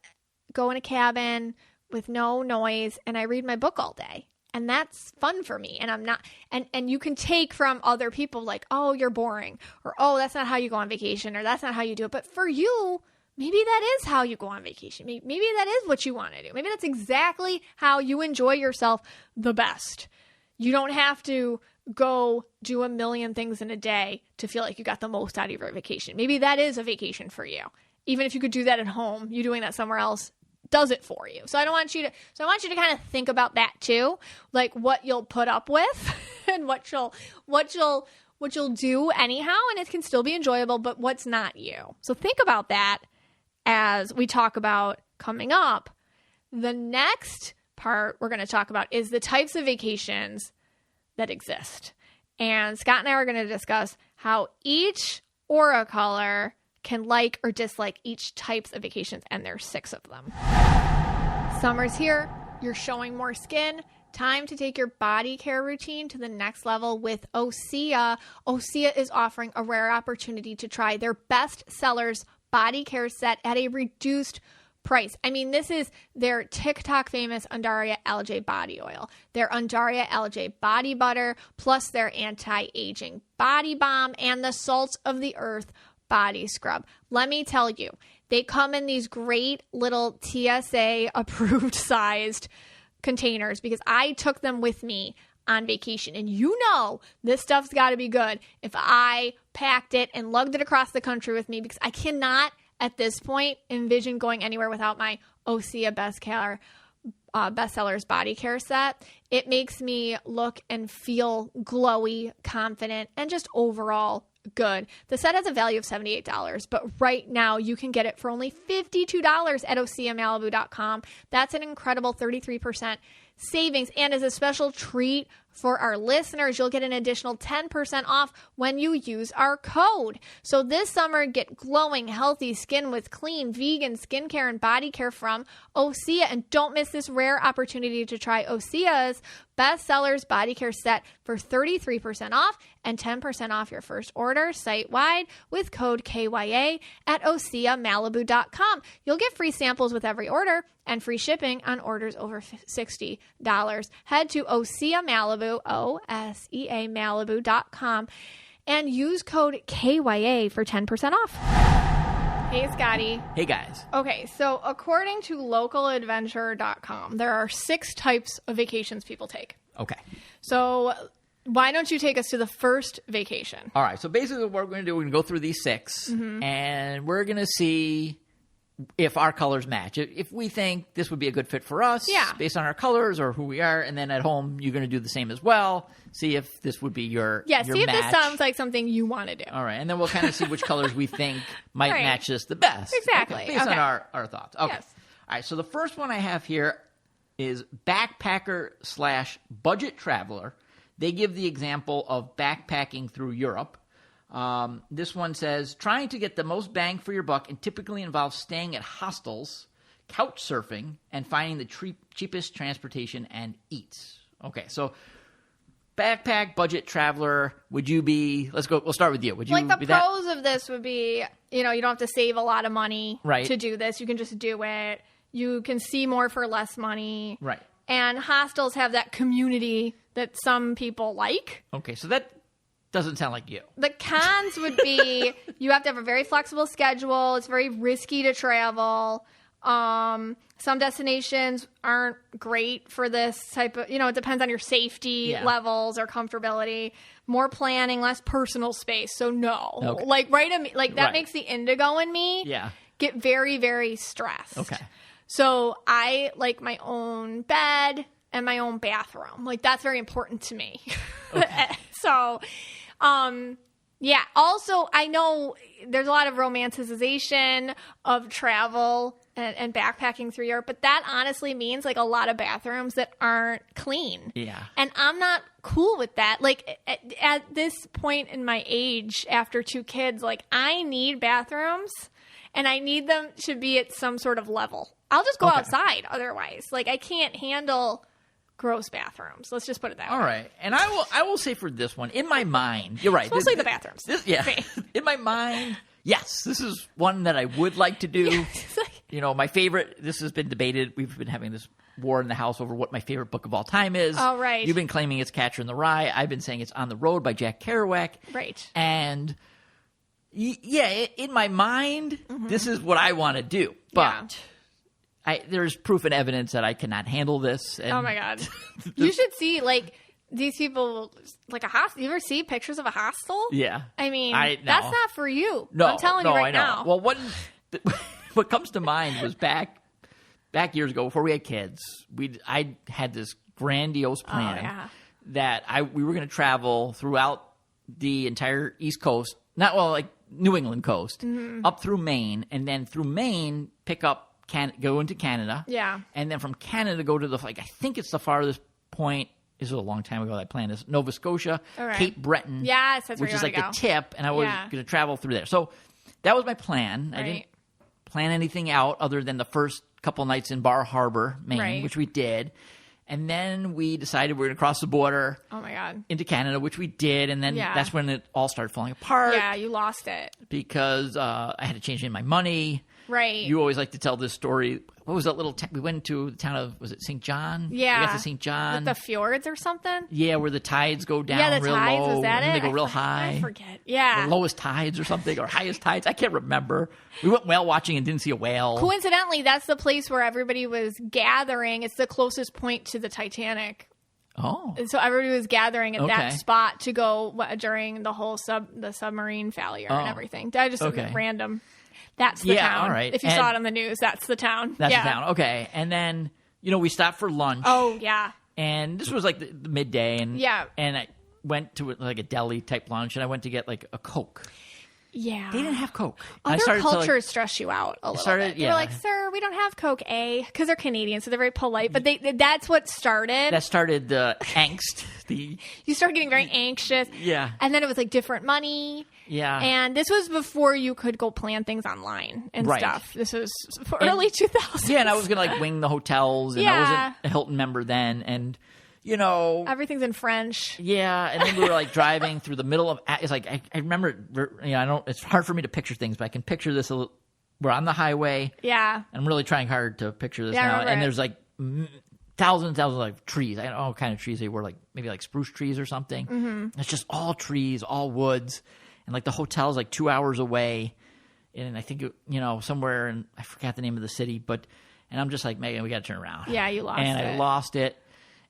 go in a cabin with no noise and I read my book all day. And that's fun for me. And I'm not, and you can take from other people like, oh, you're boring, or, oh, that's not how you go on vacation, or that's not how you do it. But for you, maybe that is how you go on vacation. Maybe that is what you want to do. Maybe that's exactly how you enjoy yourself the best. You don't have to go do a million things in a day to feel like you got the most out of your vacation. Maybe that is a vacation for you. Even if you could do that at home, you doing that somewhere else does it for you. So I want you to kind of think about that too, like what you'll put up with and what you'll do anyhow, and it can still be enjoyable, but what's not you. So think about that as we talk about coming up. The next part we're going to talk about is the types of vacations that exist. And Scott and I are going to discuss how each aura color can like or dislike each types of vacations, and there's 6 of them. Summer's here. You're showing more skin. Time to take your body care routine to the next level with Osea. Osea is offering a rare opportunity to try their best sellers body care set at a reduced price. I mean, this is their TikTok famous Undaria Algae body oil, their Undaria Algae body butter, plus their anti-aging body balm, and the Salts of the Earth body scrub. Let me tell you, they come in these great little TSA approved sized containers, because I took them with me on vacation, and this stuff's got to be good if I packed it and lugged it across the country with me, because I cannot at this point envision going anywhere without my Osea bestsellers body care set. It makes me look and feel glowy, confident, and just overall good. The set has a value of $78, but right now you can get it for only $52 at OseaMalibu.com. That's an incredible 33% savings. And as a special treat for our listeners, you'll get an additional 10% off when you use our code. So this summer, get glowing, healthy skin with clean, vegan skincare and body care from Osea. And don't miss this rare opportunity to try Osea's Bestsellers body care set for 33% off and 10% off your first order site-wide with code KYA at OseaMalibu.com. You'll get free samples with every order and free shipping on orders over $60. Head to Osea Malibu, O-S-E-A Malibu.com, and use code KYA for 10% off. Hey, Scotty. Hey, guys. Okay, so according to localadventure.com, there are 6 types of vacations people take. Okay. So why don't you take us to the first vacation? All right. So basically what we're going to do, we're going to go through these 6, and we're going to see if our colors match. If we think this would be a good fit for us based on our colors or who we are, and then at home you're going to do the same as well. See if this would be your see if match. this sounds like something you want to do. All right. And then we'll kind of see which colors we think might match this the best. Exactly. Okay, based on our thoughts. Okay. Yes. All right. So the first one I have here is backpacker/budget traveler. They give the example of backpacking through Europe. This one says, trying to get the most bang for your buck and typically involves staying at hostels, couch surfing, and finding the cheapest transportation and eats. Okay, so backpack, budget traveler, would you be, we'll start with you. Would you like the be pros of this would be, you don't have to save a lot of money to do this. You can just do it. You can see more for less money. Right. And hostels have that community that some people like. Okay, so that doesn't sound like you. The cons would be you have to have a very flexible schedule. It's very risky to travel. Some destinations aren't great for this type of, it depends on your safety levels or comfortability. More planning, less personal space. So no. Okay. That makes the indigo in me get very, very stressed. Okay. So I like my own bed and my own bathroom. Like that's very important to me. Okay. So, also, I know there's a lot of romanticization of travel and backpacking through Europe, but that honestly means like a lot of bathrooms that aren't clean. Yeah. And I'm not cool with that. Like at this point in my age, after 2 kids, like I need bathrooms and I need them to be at some sort of level. I'll just go outside otherwise. Like I can't handle gross bathrooms. Let's just put it that way. All right. And I will say for this one, in my mind, you're right. It's mostly the bathrooms. In my mind, yes, this is one that I would like to do. My favorite, this has been debated. We've been having this war in the house over what my favorite book of all time is. Oh, right. You've been claiming it's Catcher in the Rye. I've been saying it's On the Road by Jack Kerouac. Right. And in my mind, this is what I want to do. But there's proof and evidence that I cannot handle this. And oh my God. You should see these people, like a hostel. You ever see pictures of a hostel? Yeah. I mean, that's not for you. No, I'm telling you right I know. now. Well, what comes to mind was back years ago before we had kids. I had this grandiose plan that we were going to travel throughout the entire East Coast, New England coast, up through Maine, and then through Maine pick up. Go into Canada. Yeah. And then from Canada go to I think it's the farthest point. This was a long time ago that I planned this. Nova Scotia, Cape Breton. Yes, that's where which is the tip, and I was going to travel through there. So that was my plan. Right. I didn't plan anything out other than the first couple nights in Bar Harbor, Maine, which we did. And then we decided we were going to cross the border. Oh my God. Into Canada, which we did, and then that's when it all started falling apart. Yeah, you lost it. Because I had to change in my money. Right. You always like to tell this story. What was that little we went to the town of, was it St. John? Yeah. We got to St. John. With the fjords or something? Yeah, where the tides go down real tides, low. was that and it? They go real high. I forget. Yeah. The lowest tides or something, or highest tides. I can't remember. We went whale watching and didn't see a whale. Coincidentally, that's the place where everybody was gathering. It's the closest point to the Titanic. Oh. And so everybody was gathering at that spot to go during the whole the submarine failure and everything. That just random. That's the town. All right. If you saw it on the news, that's the town. That's the town. Okay. And then, we stopped for lunch. Oh, yeah. And this was the midday. And I went to a deli type lunch, and I went to get a Coke. Yeah. They didn't have Coke. Other cultures stress you out a little bit. Yeah. They're like, sir, we don't have Coke, because they're Canadian, so they're very polite. But that's what started. That started the angst. You start getting very anxious. Yeah. And then it was different money. Yeah. And this was before you could go plan things online and stuff. This was early 2000s. Yeah, and I was going to wing the hotels, and I wasn't a Hilton member then. And, everything's in French. Yeah, and then we were like driving through the middle of. It's like I remember. I don't. It's hard for me to picture things, but I can picture this. We're on the highway. Yeah, I'm really trying hard to picture this now. And there's like thousands and thousands of trees. I don't know what kind of trees they were, like maybe like spruce trees or something. Mm-hmm. It's just all trees, all woods, and like the hotel's like 2 hours away, and I think somewhere, and I forgot the name of the city, but and I'm just like, Megan, we got to turn around. Yeah, you lost and it. I lost it.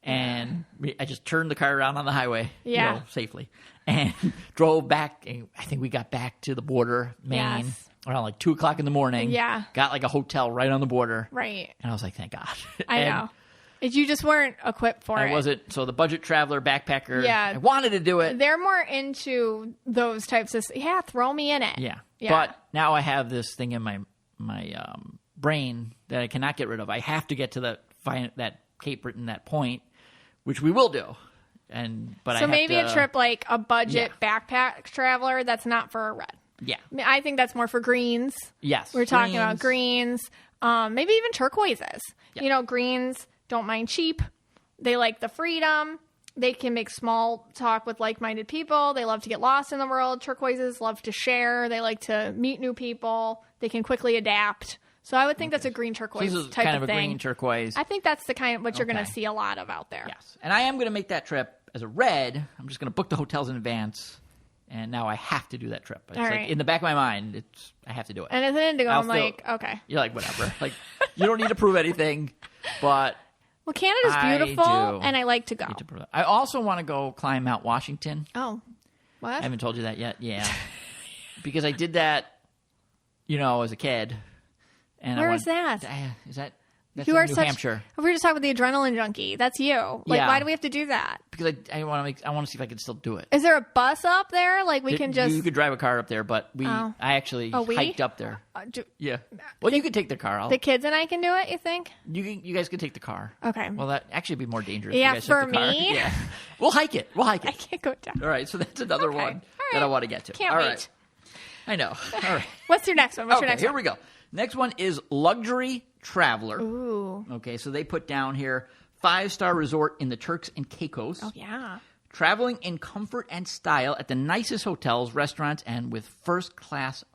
And I just turned the car around on the highway, safely, and drove back. And I think we got back to the border, Maine, around like 2:00 in the morning. Yeah, got like a hotel right on the border. Right, and I was like, thank God. I know. You just weren't equipped for it. I wasn't. So the budget traveler, backpacker. Yeah, I wanted to do it. They're more into those types of. Yeah, throw me in it. Yeah. But now I have this thing in my brain that I cannot get rid of. I have to get to that Cape Breton, that point. Which we will do, so maybe a trip like a budget backpack traveler that's not for a red. Yeah, I think that's more for greens. Yes, we're talking about greens, maybe even turquoises. Yep. Greens don't mind cheap. They like the freedom. They can make small talk with like-minded people. They love to get lost in the world. Turquoises love to share. They like to meet new people. They can quickly adapt. So I would think that's a green turquoise type of thing. Kind of a green turquoise. I think that's the kind of what you're going to see a lot of out there. Yes. And I am going to make that trip as a red. I'm just going to book the hotels in advance. And now I have to do that trip. It's like in the back of my mind, I have to do it. And as an indigo, I'm like, okay. You're like, whatever. Like, you don't need to prove anything. But well, Canada's beautiful, and I like to go. I also want to go climb Mount Washington. Oh, what? I haven't told you that yet. Yeah. Because I did that, as a kid. And where is that? That's in New Hampshire. We were just talking about the adrenaline junkie. That's you. Why do we have to do that? Because I want to see if I can still do it. Is there a bus up there? Like we can just. You could drive a car up there, but I actually hiked up there. Yeah. Well, you could take the car. The kids and I can do it. You think? You guys could take the car. Okay. Well, that actually be more dangerous. Yeah, if you guys for took the car. me. Yeah. We'll hike it. I can't go down. All right. So that's another one that I want to get to. Can't wait. Right. I know. All right. What's your next one? Here we go. Next one is luxury traveler. Ooh. Okay, so they put down here 5-star resort in the Turks and Caicos. Oh, yeah. Traveling in comfort and style at the nicest hotels, restaurants, and with first-class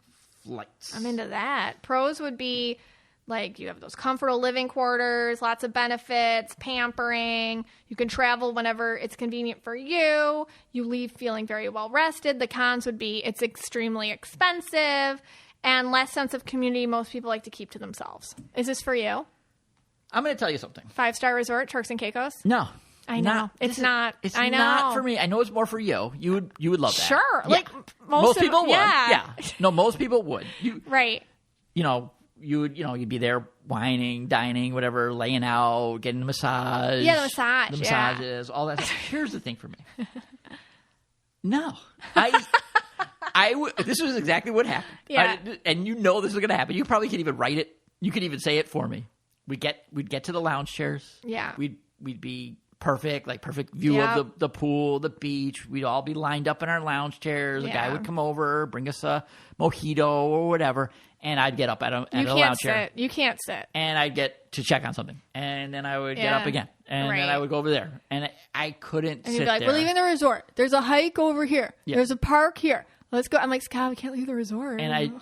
flights. I'm into that. Pros would be like you have those comfortable living quarters, lots of benefits, pampering. You can travel whenever it's convenient for you. You leave feeling very well rested. The cons would be it's extremely expensive. And less sense of community most people like to keep to themselves. Is this for you? I'm going to tell you something. 5-star resort, Turks and Caicos? No. I know. It's not for me. I know it's more for you. You would love that. Sure. Yeah. Like most people would. Yeah. No, most people would. Right. You'd be there whining, dining, whatever, laying out, getting a massage. Yeah, the massages, all that. Here's the thing for me. No. This was exactly what happened. Yeah. And this is going to happen. You probably could even write it. You could even say it for me. We'd get to the lounge chairs. Yeah. We'd be perfect view of the pool, the beach. We'd all be lined up in our lounge chairs. A guy would come over, bring us a mojito or whatever, and I'd get up at a lounge chair. You can't sit. And I'd get to check on something. And then I would get up again. And then I would go over there. And I couldn't sit there. And you'd be like, we're leaving the resort. There's a hike over here. Yeah. There's a park here. Let's go. I'm like, Scott, we can't leave the resort. And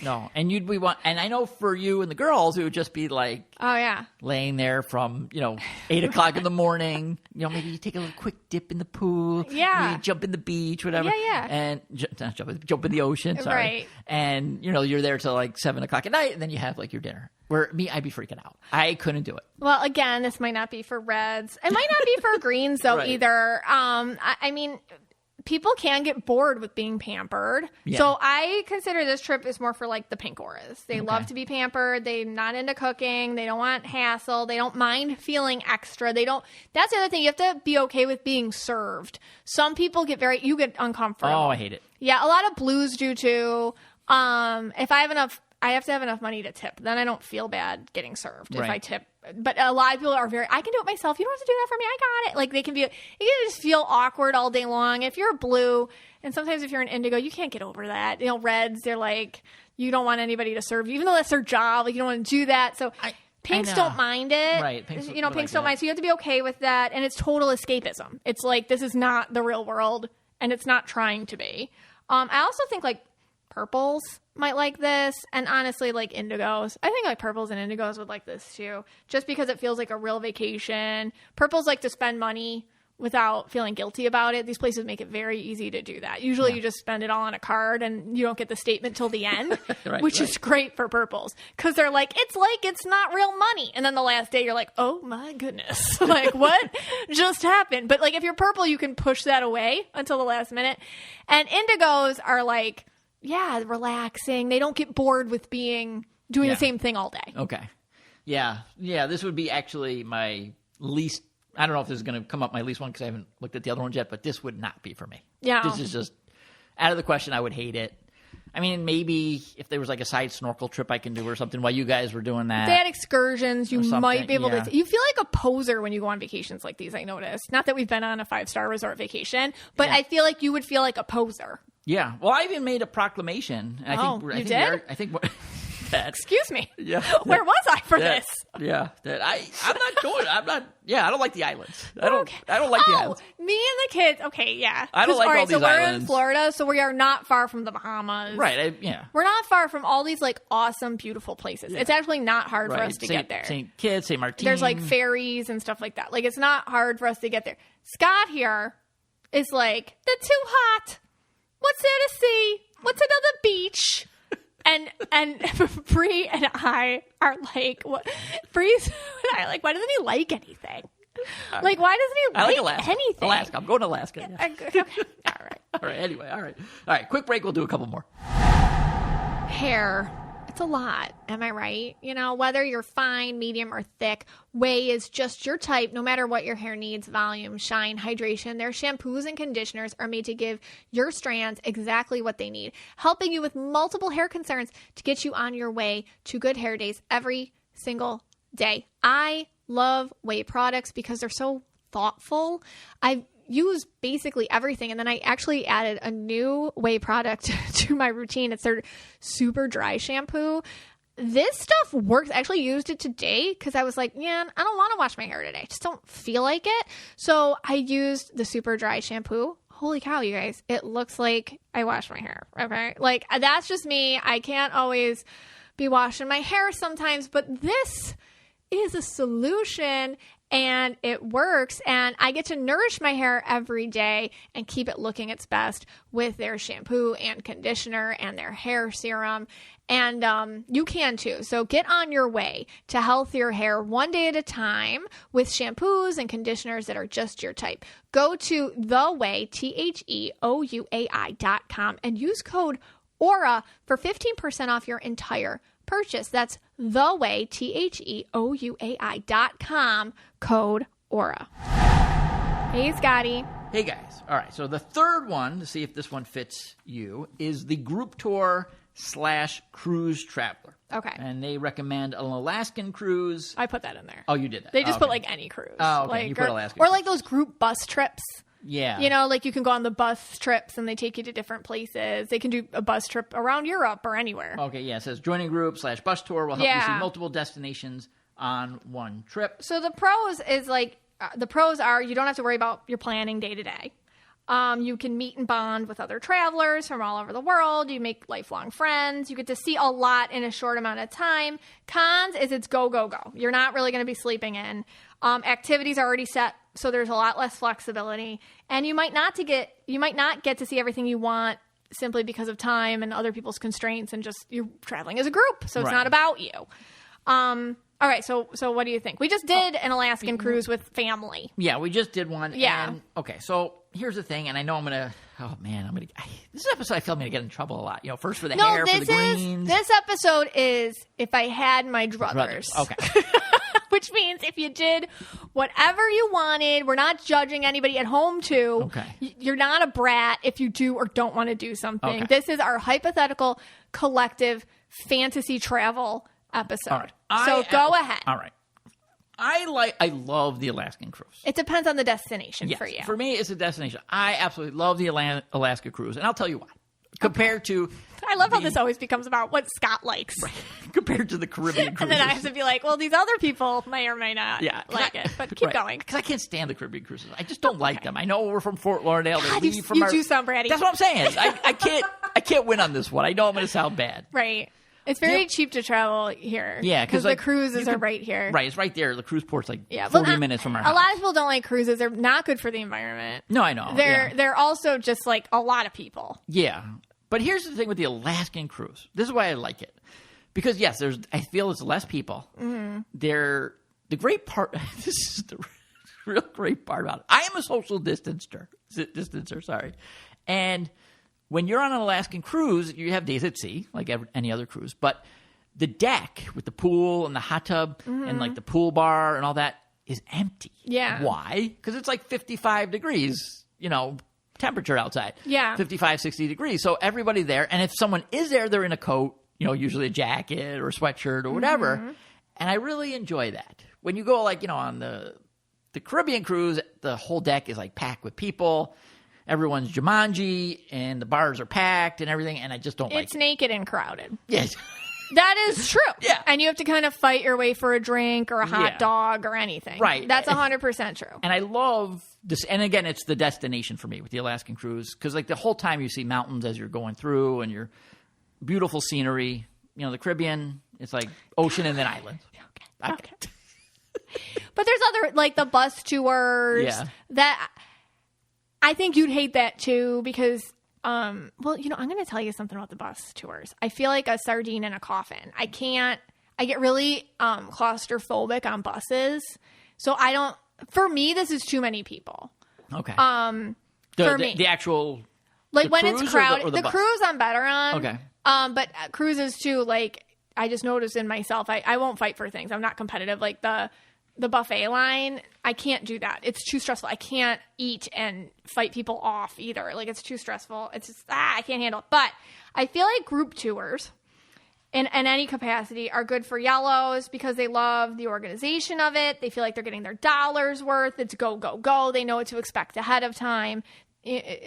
no. And and I know for you and the girls, it would just be like, oh yeah, laying there from 8:00 in the morning. Maybe you take a little quick dip in the pool. Yeah, maybe jump in the beach, whatever. Yeah. And jump in the ocean. Sorry. Right. And you're there till like 7:00 at night, and then you have like your dinner. Where me, I'd be freaking out. I couldn't do it. Well, again, this might not be for reds. It might not be for greens though either. I mean. People can get bored with being pampered. Yeah. So I consider this trip is more for like the pink auras. They love to be pampered. They're not into cooking. They don't want hassle. They don't mind feeling extra. That's the other thing. You have to be okay with being served. Some people you get uncomfortable. Oh, I hate it. Yeah. A lot of blues do too. If I have to have enough money to tip. Then I don't feel bad getting served if I tip. But a lot of people are I can do it myself. You don't have to do that for me. I got it. Like you can just feel awkward all day long. If you're blue, and sometimes if you're an indigo, you can't get over that. Reds, they're like, you don't want anybody to serve you, even though that's their job. Like you don't want to do that. So Pinks don't mind it. Right. Pinks don't mind. So you have to be okay with that. And it's total escapism. It's like, this is not the real world, and it's not trying to be. I also think like purples might like this, and honestly, like indigos. I think like purples and indigos would like this too, just because it feels like a real vacation. Purples like to spend money without feeling guilty about it. These places make it very easy to do that. Usually you just spend it all on a card and you don't get the statement till the end, which is great for purples because they're like it's not real money. And then the last day you're like, oh my goodness, like what just happened? But like if you're purple, you can push that away until the last minute. And indigos are like, yeah, relaxing. They don't get bored with doing the same thing all day. Okay. Yeah. This would be actually my least. I don't know if this is going to come up my least one because I haven't looked at the other ones yet, but this would not be for me. Yeah. This is just out of the question. I would hate it. I mean, maybe if there was like a side snorkel trip I can do or something while you guys were doing that. If they had excursions, you might be able to. You feel like a poser when you go on vacations like these, I noticed. Not that we've been on a 5-star resort vacation, but I feel like you would feel like a poser. Yeah. Well, I even made a proclamation. And you did? I think excuse me. Yeah. Where was I for this? Yeah. I'm not going. I don't like the islands. I don't like the islands. Me and the kids. Okay, yeah. I don't like all these islands. We're in Florida, so we are not far from the Bahamas. Right. We're not far from all these like awesome, beautiful places. Yeah. It's actually not hard for us to get there. St. Kitts, St. Martin. There's like ferries and stuff like that. Like it's not hard for us to get there. Scott here is like, they're too hot. What's there to see? What's another beach? And Bree and I are like, what? Bree's and I are like, why doesn't he like anything? Like, why doesn't he like Alaska. anything? Alaska. I'm going to Alaska. Yeah. Okay. All right. All right. Anyway. All right. Quick break. We'll do a couple more. Hair. It's a lot. Am I right? You know, whether you're fine, medium, or thick, Way is just your type, no matter what your hair needs. Volume, shine, hydration. Their shampoos and conditioners are made to give your strands exactly what they need, helping you with multiple hair concerns to get you on your way to good hair days every single day. I love Way products because they're so thoughtful. I've used basically everything, and then I actually added a new Way product to my routine. It's their super dry shampoo. This stuff works. I actually used it today because I was like, yeah, I don't want to wash my hair today. I just don't feel like it. So I used the super dry shampoo. Holy cow, you guys. It looks like I washed my hair. Okay. Like, that's just me. I can't always be washing my hair sometimes, but this is a solution and it works, and I get to nourish my hair every day and keep it looking its best with their shampoo and conditioner and their hair serum. And you can too. So get on your way to healthier hair one day at a time with shampoos and conditioners that are just your type. Go to TheWay, TheOuai.com, and use code AURA for 15% off your entire purchase. That's TheWay, TheOuai.com, code AURA. Hey, Scotty. Hey, guys. All right. So the third one, to see if this one fits you, is the group tour / cruise traveler. Okay. And they recommend an Alaskan cruise. I put that in there. Oh, you did that. They just put like any cruise. Oh, okay. Like, You put Alaskan. Or like those group bus trips. Yeah. You know, like you can go on the bus trips and they take you to different places. They can do a bus trip around Europe or anywhere. Okay, yeah. It says joining group / bus tour will help you see multiple destinations on one trip. So the pros is like, the pros are you don't have to worry about your planning day to day. You can meet and bond with other travelers from all over the world. You make lifelong friends. You get to see a lot in a short amount of time. Cons is it's go, go, go. You're not really going to be sleeping in. Activities are already set, so there's a lot less flexibility. And you might not get to see everything you want simply because of time and other people's constraints, and just you're traveling as a group, so it's not about you. All right, so what do you think? We just did an Alaskan cruise with family. Yeah, we just did one. Yeah. And, okay, so here's the thing, and I know I'm going to... Oh, man, this episode, I feel I'm going to get in trouble a lot. You know, first for the hair, for the greens. This episode is if I had my druthers. Okay. Which means if you did whatever you wanted, we're not judging anybody at home too. Okay. You're not a brat if you do or don't want to do something. Okay. This is our hypothetical collective fantasy travel episode. All right. So go ahead. All right. I love the Alaskan cruise. It depends on the destination Yes, for you. For me, it's a destination. I absolutely love the Alaska cruise, and I'll tell you why. compared to. I love how this always becomes about what Scott likes. Right. Compared to the Caribbean cruises. And then I have to be like, well, these other people may or may not like it. But keep going. Because I can't stand the Caribbean cruises. I just don't like them. I know we're from Fort Lauderdale. God, you do sound bratty. That's what I'm saying. I can't win on this one. I know I'm going to sound bad. Right. It's very cheap to travel here. Yeah. Because the cruises are right here. Right. It's right there. The cruise port's 40 minutes from our house. A lot of people don't like cruises. They're not good for the environment. No, I know. They're also just like a lot of people. Yeah. But here's the thing with the Alaskan cruise. This is why I like it. Because, yes, I feel it's less people. Mm-hmm. The great part, this is the real great part about it. I am a social distancer, sorry. And when you're on an Alaskan cruise, you have days at sea, like any other cruise. But the deck with the pool and the hot tub and like the pool bar and all that is empty. Yeah. Why? Because it's like 55 degrees, temperature outside. Yeah. 55, 60 degrees. So everybody there. And if someone is there, they're in a coat, usually a jacket or a sweatshirt or whatever. Mm-hmm. And I really enjoy that. When you go on the Caribbean cruise, the whole deck is like packed with people. Everyone's Jumanji and the bars are packed and everything. And I just don't like it. It's naked and crowded. Yes. That is true. Yeah. And you have to kind of fight your way for a drink or a hot dog or anything. Right. That's 100% true. And I love this. And again, it's the destination for me with the Alaskan cruise. Because the whole time you see mountains as you're going through and you're beautiful scenery. The Caribbean, it's like ocean and then islands. Okay. But there's other, the bus tours that I think you'd hate that too because... I'm going to tell you something about the bus tours. I feel like a sardine in a coffin. I get really claustrophobic on buses. So for me, this is too many people. Okay. For me. The actual, when it's crowded, or the bus? Cruise I'm better on. Okay. But cruises too, I just noticed in myself, I won't fight for things. I'm not competitive. Like the buffet line, I can't do that. It's too stressful. I can't eat and fight people off either. It's too stressful. It's just, I can't handle it. But I feel like group tours in any capacity are good for yellows because they love the organization of it. They feel like they're getting their dollars worth. It's go, go, go. They know what to expect ahead of time.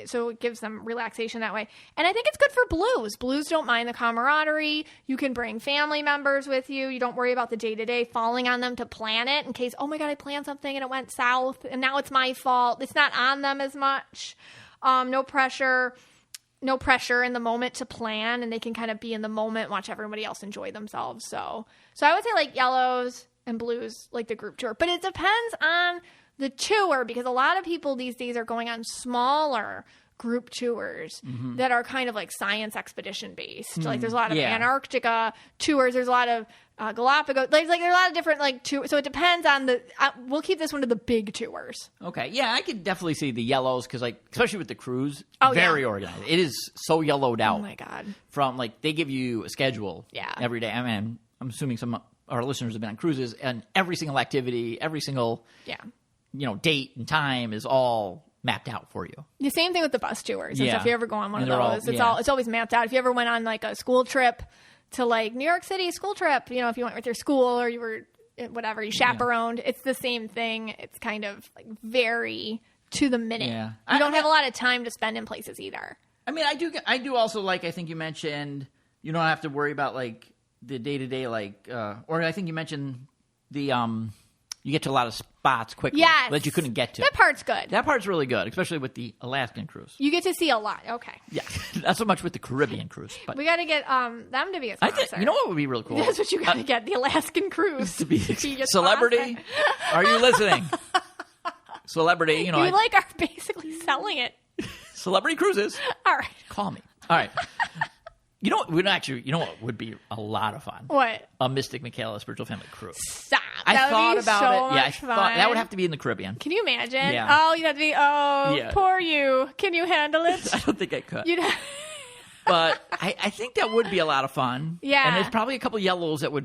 So it gives them relaxation that way. And I think it's good for blues. Blues don't mind the camaraderie. You can bring family members with you. You don't worry about the day-to-day falling on them to plan it in case, oh my God, I planned something and it went south and now it's my fault. It's not on them as much. No pressure in the moment to plan, and they can kind of be in the moment, watch everybody else enjoy themselves. So I would say yellows and blues, the group tour. But it depends on the tour because a lot of people these days are going on smaller group tours that are kind of science expedition based. There's a lot of Antarctica tours. There's a lot of Galapagos. There's a lot of different tours. So it depends on we'll keep this one to the big tours. Okay. Yeah, I could definitely see the yellows because especially with the cruise, very organized. It is so yellowed out. Oh my God. From they give you a schedule every day. I mean, I'm assuming some of our listeners have been on cruises and every single activity, every single date and time is all mapped out for you. The same thing with the bus tours. And so if you ever go on one of those, all, it's always mapped out. If you ever went on a school trip to New York City school trip, if you went with your school or you were whatever, you chaperoned, it's the same thing. It's kind of very to the minute. Yeah. You don't have a lot of time to spend in places either. I mean, I do also I think you mentioned you don't have to worry about the day-to-day or I think you mentioned the you get to a lot of spots quickly that you couldn't get to. That part's good. That part's really good, especially with the Alaskan cruise. You get to see a lot. Okay. Yeah, not so much with the Caribbean cruise. But we got to get them to be a sponsor. You know what would be real cool? That's what you got to get, the Alaskan cruise. To be celebrity. Are you listening? Celebrity, You are basically selling it. Celebrity cruises. All right. Call me. All right. You know what would be a lot of fun? What? A Mystic Michaela Spiritual Family cruise. Stop. I thought about it. Yeah, I thought that would have to be in the Caribbean. Can you imagine? Yeah. Oh, you'd have to be, poor you. Can you handle it? I don't think I could. You'd have... But I think that would be a lot of fun. Yeah. And there's probably a couple yellows that are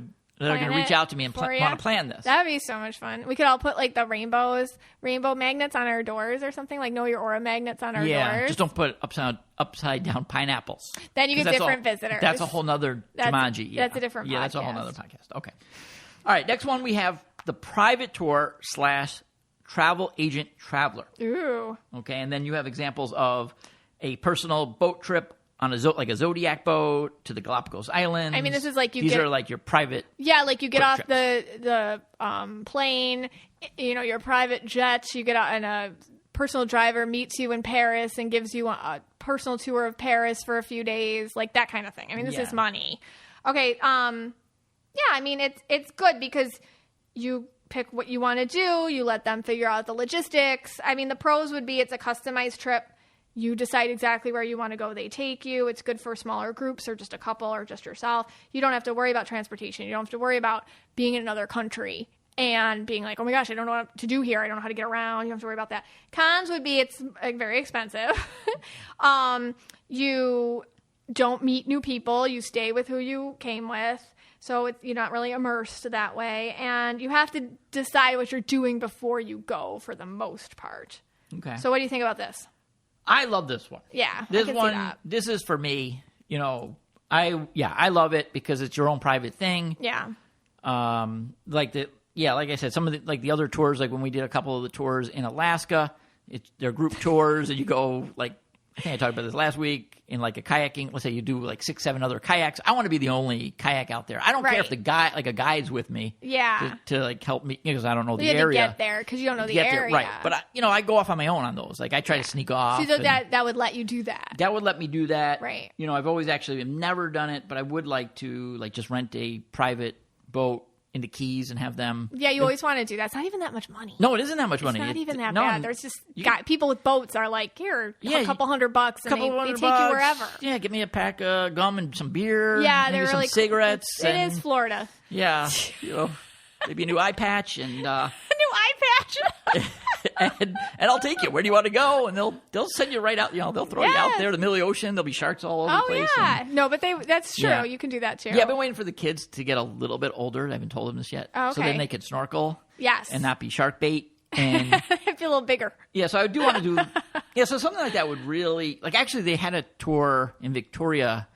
going to reach out to me and want to plan this. That would be so much fun. We could all put the rainbow magnets on our doors or something, Know Your Aura magnets on our doors. Yeah, just don't put upside down pineapples. Then you get different visitors. That's a whole nother Jumanji. Yeah. That's a different podcast. Yeah, that's a whole nother podcast. Okay. All right, next one we have the private tour / travel agent traveler. Ooh. Okay, and then you have examples of a personal boat trip on a Zodiac boat to the Galapagos Islands. I mean, this is like these are like your private. Yeah, like you get off trips. the plane, your private jet. You get out, and a personal driver meets you in Paris and gives you a personal tour of Paris for a few days, like that kind of thing. I mean, this is money. Okay. Yeah, I mean, it's good because you pick what you want to do. You let them figure out the logistics. I mean, the pros would be it's a customized trip. You decide exactly where you want to go. They take you. It's good for smaller groups or just a couple or just yourself. You don't have to worry about transportation. You don't have to worry about being in another country and being like, oh my gosh, I don't know what to do here. I don't know how to get around. You don't have to worry about that. Cons would be it's very expensive. You don't meet new people. You stay with who you came with. So you're not really immersed that way. And you have to decide what you're doing before you go for the most part. Okay. So what do you think about this? I love this one. Yeah, this I can one, see that. This is for me. I love it because it's your own private thing. Yeah. Like I said, some of the other tours, like when we did a couple of the tours in Alaska, they're group tours, and you go I think I talked about this last week in like a kayaking. Let's say you do like 6-7 other kayaks. I want to be the only kayak out there. I don't care if the guy, like a guide's with me. Yeah. To like help me because I don't know the area. area. You get there because you don't know the area. Right. But I go off on my own on those. Like I try to sneak off. So that would let you do that. That would let me do that. Right. I've always actually never done it, but I would like to just rent a private boat in the Keys and have them. Yeah, you always want to do that. It's not even that much money. No, it isn't that much money. It's not even that bad. There's just people with boats are like, here, a couple $100 and they take you wherever. Yeah, get me a pack of gum and some beer. Yeah, maybe they're some really cigarettes. It is Florida. Yeah, maybe a new eye patch and a new eye patch. and I'll take you. Where do you want to go? And they'll send you right out. They'll throw you out there in the middle of the ocean. There'll be sharks all over the place. Oh yeah, no, but that's true. Yeah. You can do that too. Yeah, I've been waiting for the kids to get a little bit older. I haven't told them this yet. Oh, okay. So then they could snorkel. Yes. And not be shark bait. And it'd be a little bigger. Yeah, so I do want to do. Yeah, so something like that would really actually they had a tour in Victoria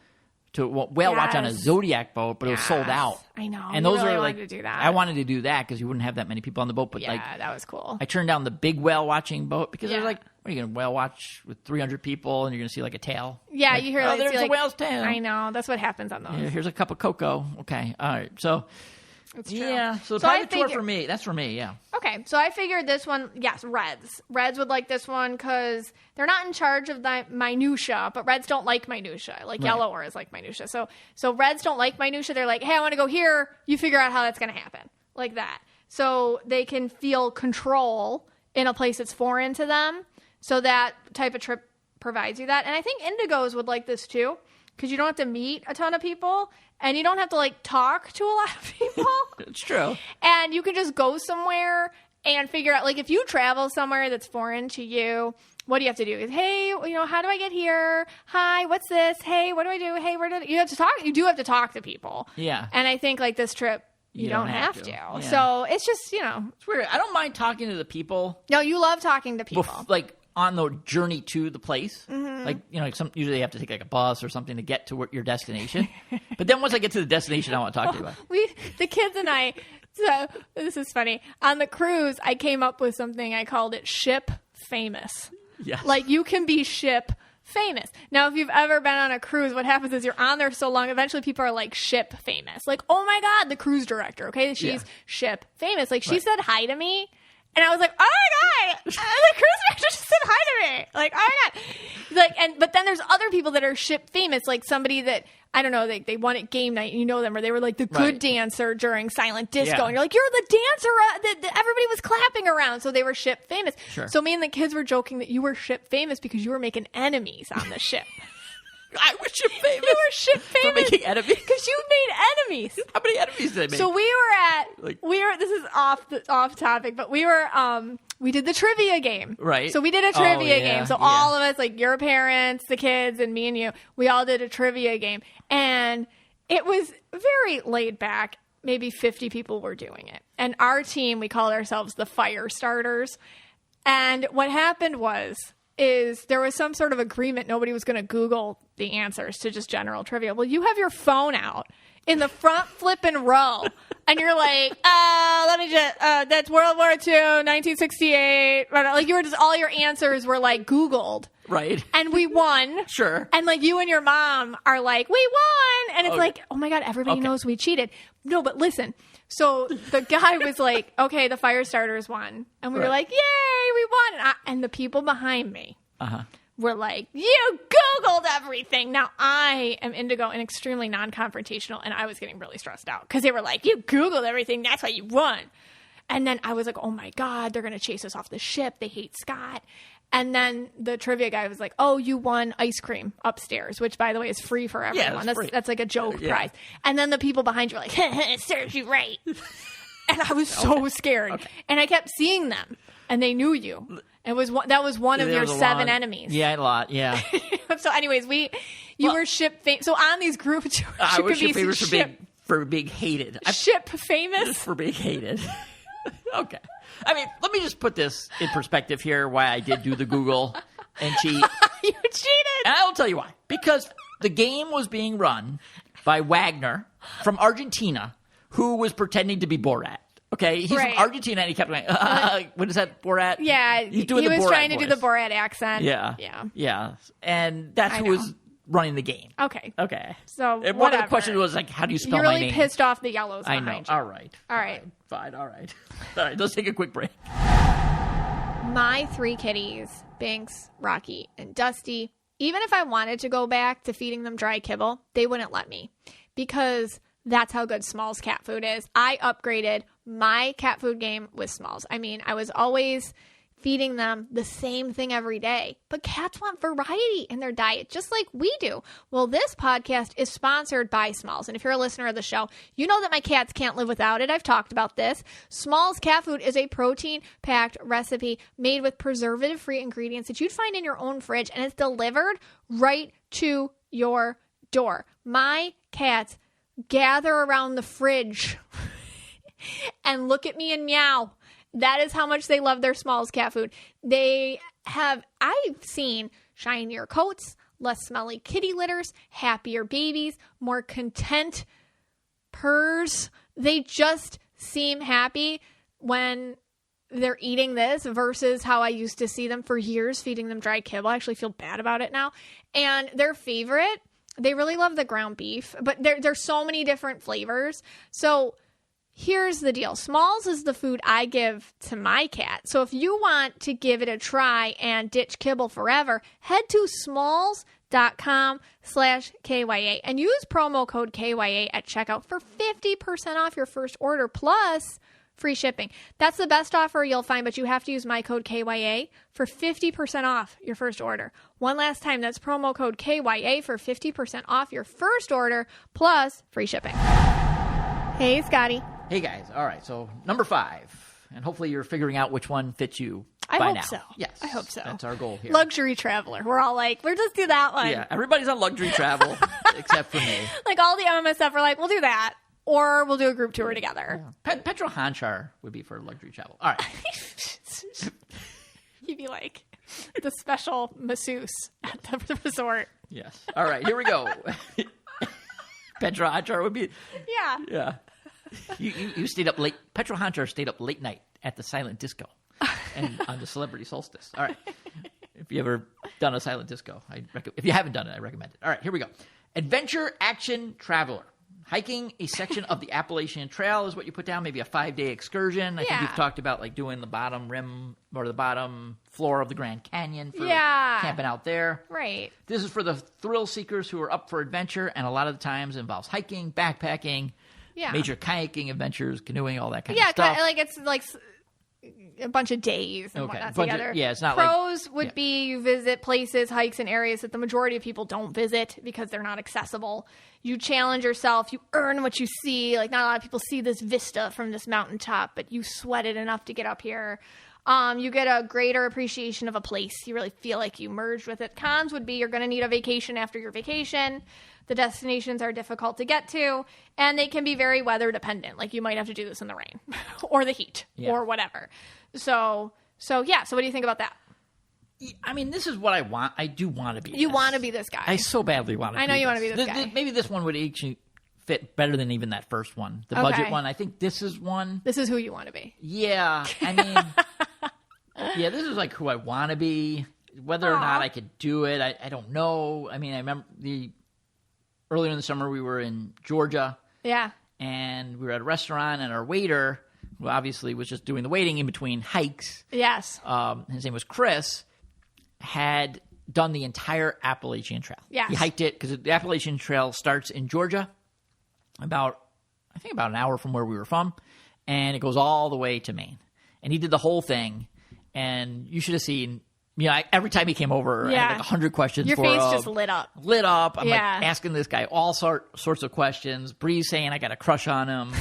to whale watch on a Zodiac boat, but it was sold out. I know. And you those really are wanted to do that. I wanted to do that because you wouldn't have that many people on the boat. But that was cool. I turned down the big whale watching boat because they're like, what are you going to whale watch with 300 people and you're going to see like a tail? Yeah, you hear there's a whale's tail. I know. That's what happens on those. Yeah, here's a cup of cocoa. Okay, all right. So it's true. Yeah, so the private tour for me, that's for me, yeah. Okay, so I figured this one, yes, Reds. Reds would like this one because they're not in charge of the minutia, but Reds don't like minutia. Like Yellow Aura is like minutia. So Reds don't like minutia. They're like, hey, I want to go here. You figure out how that's going to happen. Like that. So they can feel control in a place that's foreign to them. So that type of trip provides you that. And I think Indigos would like this too because you don't have to meet a ton of people. And you don't have to talk to a lot of people. It's true. And you can just go somewhere and figure out, if you travel somewhere that's foreign to you, what do you have to do? Hey, how do I get here? Hi, what's this? Hey, what do I do? Hey, you have to talk? You do have to talk to people. Yeah. And I think this trip, you don't have to. Yeah. So it's just, It's weird. I don't mind talking to the people. No, you love talking to people. On the journey to the place. Mm-hmm. Usually you have to take a bus or something to get to your destination. But then once I get to the destination, I want to talk to you about it. The kids and I, so this is funny. On the cruise, I came up with something. I called it ship famous. Yes. You can be ship famous. Now, if you've ever been on a cruise, what happens is you're on there so long, eventually people are ship famous. Oh my God, the cruise director, okay? She's ship famous. She said hi to me. And I was like, oh my God, the cruise director just said hi to me. Oh my God. But then there's other people that are ship famous, somebody that, I don't know, they won at game night, and you know them, or they were the good dancer during silent disco. Yeah. And you're you're the dancer that everybody was clapping around. So they were ship famous. Sure. So me and the kids were joking that you were ship famous because you were making enemies on the ship. I was ship famous. You were ship famous. For making enemies? Because you made enemies. How many enemies did I make? So this is off topic, but we did the trivia game. Right. So we did a trivia game. So all of us, your parents, the kids, and me and you, we all did a trivia game. And it was very laid back. Maybe 50 people were doing it. And our team, we called ourselves the Fire Starters. And what happened is there was some sort of agreement nobody was going to Google the answers to just general trivia. Well, you have your phone out in the front flipping row, And you're like, let me just, that's World War II, 1968. Like you were just, all your answers were like Googled. Right. And we won. Sure. And like you and your mom are like, we won. And it's like, oh my God, everybody knows we cheated. No, but listen. So the guy was like, okay, the fire starters won. And we were like, yay, we won. And the people behind me were like, you Googled everything. Now I am indigo and extremely non-confrontational. And I was getting really stressed out because they were like, you Googled everything. That's why you won. And then I was like, oh my God, they're going to chase us off the ship. They hate Scott. And then the trivia guy was like, oh, you won ice cream upstairs, which, by the way, is free for everyone. Yeah, that's like a joke prize. And then the people behind you were like, it serves you right. And I was so scared. Okay. And I kept seeing them, and they knew you. That was one of your 7 enemies. Yeah, a lot, yeah. So anyways, you were ship famous. So on these group tours, I was ship famous for being hated. Ship famous? For being hated. Okay. I mean, let me just put this in perspective here, why I did do the Google and cheat. You cheated. And I will tell you why. Because the game was being run by Wagner from Argentina, who was pretending to be Borat. Okay? He's from Argentina, and he kept going, what is that, Borat? Yeah. He's doing he the was Borat trying to voice. do the Borat accent. Yeah. And that's who was running the game. Okay. So and one of the questions was like, how do you spell my name? You're really pissed off the yellows behind you. All right. Fine. All right. Let's take a quick break. My 3 kitties, Binks, Rocky, and Dusty, even if I wanted to go back to feeding them dry kibble, they wouldn't let me because that's how good Smalls cat food is. I upgraded my cat food game with Smalls. I mean, I was always feeding them the same thing every day. But cats want variety in their diet, just like we do. Well, this podcast is sponsored by Smalls. And if you're a listener of the show, you know that my cats can't live without it. I've talked about this. Smalls cat food is a protein-packed recipe made with preservative-free ingredients that you'd find in your own fridge, and it's delivered right to your door. My cats gather around the fridge and look at me and meow. That is how much they love their Smalls cat food. I've seen shinier coats, less smelly kitty litters, happier babies, more content purrs. They just seem happy when they're eating this versus how I used to see them for years feeding them dry kibble. I actually feel bad about it now. And their favorite, they really love the ground beef, but there's so many different flavors. So here's the deal. Smalls is the food I give to my cat. So if you want to give it a try and ditch kibble forever, head to smalls.com/KYA and use promo code KYA at checkout for 50% off your first order plus free shipping. That's the best offer you'll find, but you have to use my code KYA for 50% off your first order. One last time, that's promo code KYA for 50% off your first order plus free shipping. Hey, Scotty. Hey, guys. All right. So, number 5. And hopefully you're figuring out which one fits you by now. I hope so. Yes. I hope so. That's our goal here. Luxury traveler. We're all like, we'll just do that one. Yeah. Everybody's on luxury travel except for me. Like all the MMSF are like, we'll do that. Or we'll do a group tour together. Yeah. Petro Hanchar would be for luxury travel. All right. You'd be like the special masseuse at the resort. Yes. All right. Here we go. Petro Hanchar would be. Yeah. You stayed up late. Petro Hanchar stayed up late night at the silent disco and on the celebrity solstice. All right. If you ever done a silent disco, if you haven't done it, I recommend it. All right. Here we go. Adventure Action Traveler. Hiking a section of the Appalachian Trail is what you put down. Maybe a 5-day excursion. I think you've talked about like doing the bottom rim or the bottom floor of the Grand Canyon for camping out there. Right. This is for the thrill seekers who are up for adventure, and a lot of the times involves hiking, backpacking, major kayaking adventures, canoeing, all that kind of stuff. Yeah, like it's like a bunch of days and whatnot together. It's not Pros would be you visit places, hikes, and areas that the majority of people don't visit because they're not accessible. You challenge yourself. You earn what you see. Like, not a lot of people see this vista from this mountaintop, but you sweated enough to get up here. You get a greater appreciation of a place. You really feel like you merged with it. Cons would be you're going to need a vacation after your vacation. The destinations are difficult to get to, and they can be very weather dependent. Like, you might have to do this in the rain or the heat or whatever. So what do you think about that? I mean, this is what I want. I do want to be You want to be this guy. I so badly want to be I know you want to be this guy. Maybe this one would actually fit better than even that first one, the budget one. I think this is one. This is who you want to be. Yeah, I mean, yeah, this is like who I want to be. Whether or not I could do it, I don't know. I mean, I remember earlier in the summer we were in Georgia. Yeah. And we were at a restaurant, and our waiter, who obviously was just doing the waiting in between hikes. Yes. His name was Chris, had done the entire Appalachian Trail. Yes. He hiked it because the Appalachian Trail starts in Georgia, I think about an hour from where we were from, and it goes all the way to Maine. And he did the whole thing, and you should have seen. Every time he came over, I had like 100 questions Your for him. Your face just lit up. I'm like asking this guy all sorts of questions. Bree's saying I got a crush on him.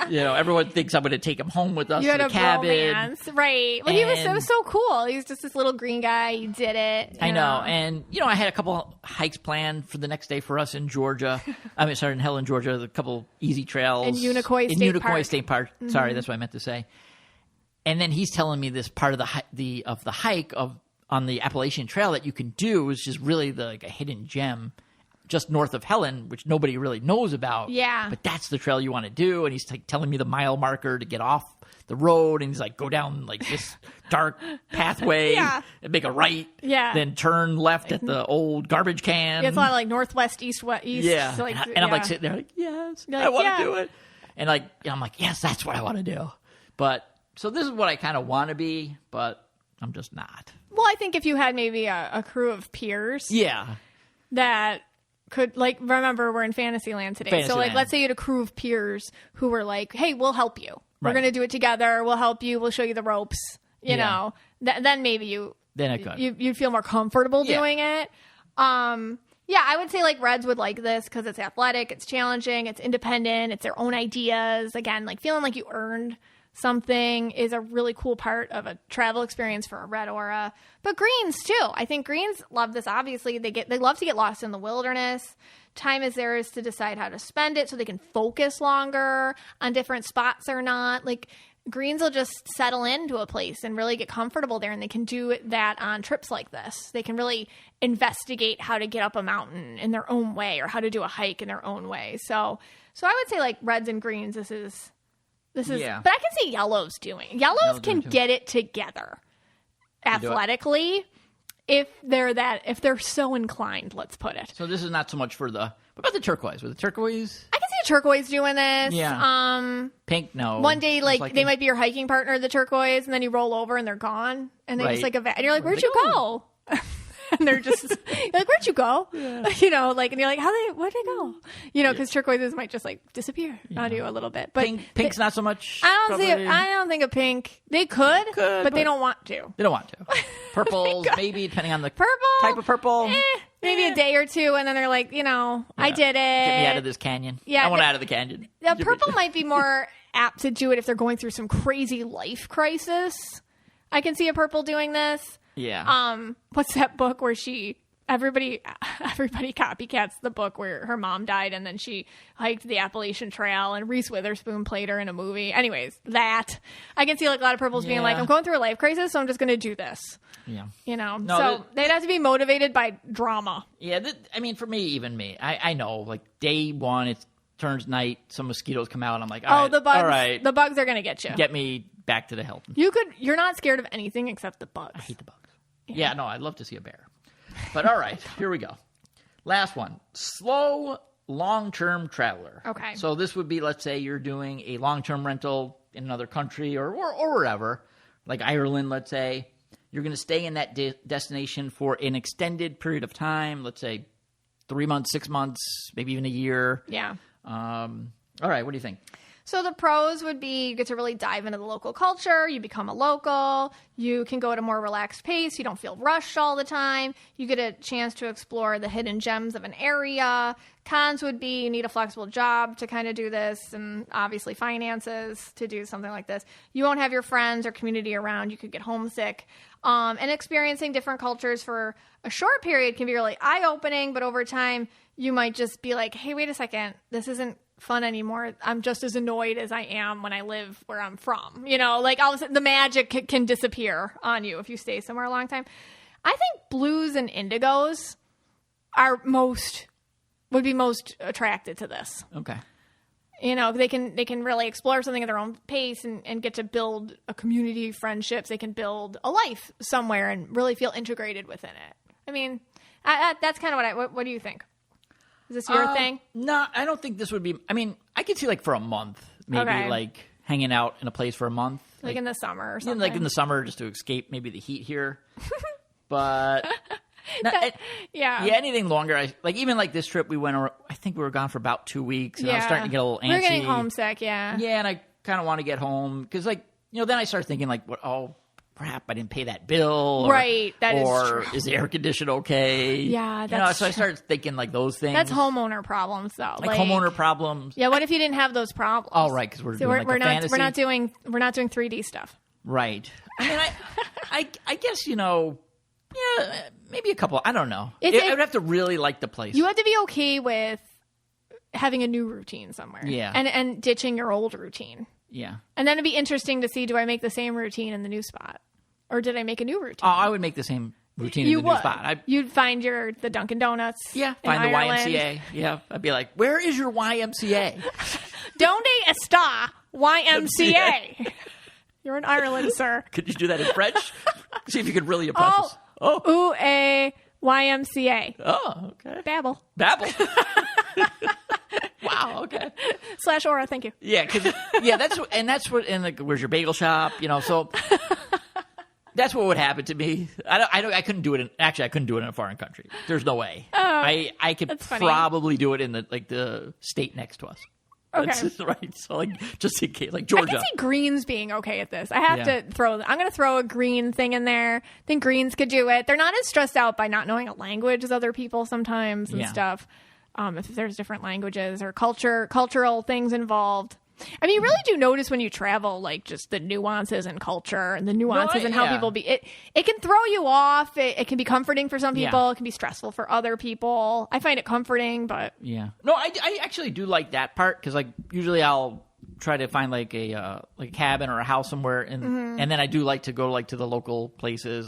Everyone thinks I'm going to take him home with us to the cabin. Romance. Right. Well, it was so cool. He was just this little green guy. He did it. I know. And, I had a couple hikes planned for the next day for us in Georgia. In Helen, Georgia, a couple easy trails. In Unicoi State Park. Mm-hmm. Sorry, that's what I meant to say. And then he's telling me this part of the hike on the Appalachian Trail that you can do is just really a hidden gem just north of Helen, which nobody really knows about. Yeah. But that's the trail you want to do. And he's telling me the mile marker to get off the road. And he's like, go down this dark pathway and make a right. Yeah. Then turn left at the old garbage can. It's a lot of northwest, east, west, east. Yeah. So and I'm like sitting there like, yes, I want to do it. And I'm like, yes, that's what I want to do. But so this is what I kind of want to be, but I'm just not. Well, I think if you had maybe a crew of peers. Yeah. That could, remember, we're in Fantasyland today. So, let's say you had a crew of peers who were like, hey, we'll help you. We're going to do it together. We'll help you. We'll show you the ropes. You know. Then maybe Then I could. You'd feel more comfortable doing it. Yeah, I would say Reds would like this because it's athletic, it's challenging, it's independent, it's their own ideas. Again, feeling like you earned something is a really cool part of a travel experience for a red aura. But greens too. I think greens love this. Obviously, they love to get lost in the wilderness. Time is theirs to decide how to spend it so they can focus longer on different spots or not. Greens will just settle into a place and really get comfortable there, and they can do that on trips like this. They can really investigate how to get up a mountain in their own way or how to do a hike in their own way. So I would say reds and greens, this is, but I can see yellows doing. Yellows can get it together athletically if they're so inclined, let's put it. So this is not so much for what about the turquoise? With the turquoise? I can see a turquoise doing this. Yeah. Pink, no. One day, they might be your hiking partner, the turquoise, and then you roll over and they're gone. And they just and you're like, where'd you go? And they're just like, where'd you go? Yeah. And you're like, where'd they go? Because turquoises might just disappear on you a little bit. But pink's not so much. I don't think a pink. They could, but they don't want to. They don't want to. Purples, maybe, depending on the type of purple. Maybe a day or two, and then they're like, I did it. Get me out of this canyon. Yeah, I want out of the canyon. Yeah, purple might be more apt to do it if they're going through some crazy life crisis. I can see a purple doing this. Yeah. What's that book where everybody copycats the book where her mom died and then she hiked the Appalachian Trail and Reese Witherspoon played her in a movie. Anyways, that I can see a lot of purples being I'm going through a life crisis, so I'm just going to do this. Yeah. They'd have to be motivated by drama. Yeah. For me, I know day one, it turns night, some mosquitoes come out and I'm like, the bugs. All right. The bugs are going to get you. Get me back to the Hilton. You're not scared of anything except the bugs. I hate the bugs. Yeah, no, I'd love to see a bear. But all right, here we go. Last one. Slow long-term traveler. Okay. So this would be, let's say you're doing a long-term rental in another country or wherever, like Ireland, let's say. You're going to stay in that destination for an extended period of time, let's say 3 months, 6 months, maybe even a year. Yeah. All right, what do you think? So the pros would be you get to really dive into the local culture. You become a local. You can go at a more relaxed pace. You don't feel rushed all the time. You get a chance to explore the hidden gems of an area. Cons would be you need a flexible job to kind of do this and obviously finances to do something like this. You won't have your friends or community around. You could get homesick. And experiencing different cultures for a short period can be really eye-opening, but over time you might just be like, hey, wait a second, this isn't fun anymore. I'm just as annoyed as I am when I live where I'm from. All of a sudden the magic can disappear on you if you stay somewhere a long time. I think blues and indigos are most would be most attracted to this. Okay. You know, they can really explore something at their own pace and get to build a community of friendships. They can build a life somewhere and really feel integrated within it. I mean, that's kind of what do you think? Is this your thing? No, I don't think this would be. I mean, I could see like for a month, maybe like hanging out in a place for a month. Like in the summer or something. Like in the summer just to escape maybe the heat here. But... anything longer. Even like this trip we went. I think we were gone for about 2 weeks. And I was starting to get a little antsy. We were getting homesick. Yeah, and I kind of want to get home because, then I started thinking crap, I didn't pay that bill. Right, that is or true. Is the air conditioner okay? Yeah, that's so I started thinking those things. That's homeowner problems, though. Like homeowner problems. Yeah, what if you didn't have those problems? Oh, right, because we're doing fantasy. We're not doing 3D stuff. Right. I mean, I guess maybe a couple. I don't know. I would have to really like the place. You have to be okay with having a new routine somewhere. Yeah. And ditching your old routine. Yeah. And then it'd be interesting to see, do I make the same routine in the new spot? Or did I make a new routine? Oh, I would make the same routine in the new spot. You'd find the Dunkin' Donuts. Yeah. Find the YMCA. Yeah. I'd be like, where is your YMCA? Donate a star YMCA. You're in Ireland, sir. Could you do that in French? See if you could really impress us. Ooh, a YMCA. Oh, okay. Babble. Wow, okay. /Aura, thank you. Yeah, where's your bagel shop? So that's what would happen to me. I couldn't do it I couldn't do it in a foreign country. There's no way. I could probably do it in the state next to us. Okay. That's right. So just in case, Georgia. I can see Greens being okay at this. I'm going to throw a green thing in there. I think Greens could do it. They're not as stressed out by not knowing a language as other people sometimes and stuff. If there's different languages or cultural things involved. I mean, you really do notice when you travel, just the nuances in culture and the nuances in how people be. It can throw you off. It can be comforting for some people. Yeah. It can be stressful for other people. I find it comforting, but yeah. No, I actually do like that part because usually I'll try to find a cabin or a house somewhere, and then I do like to go to the local places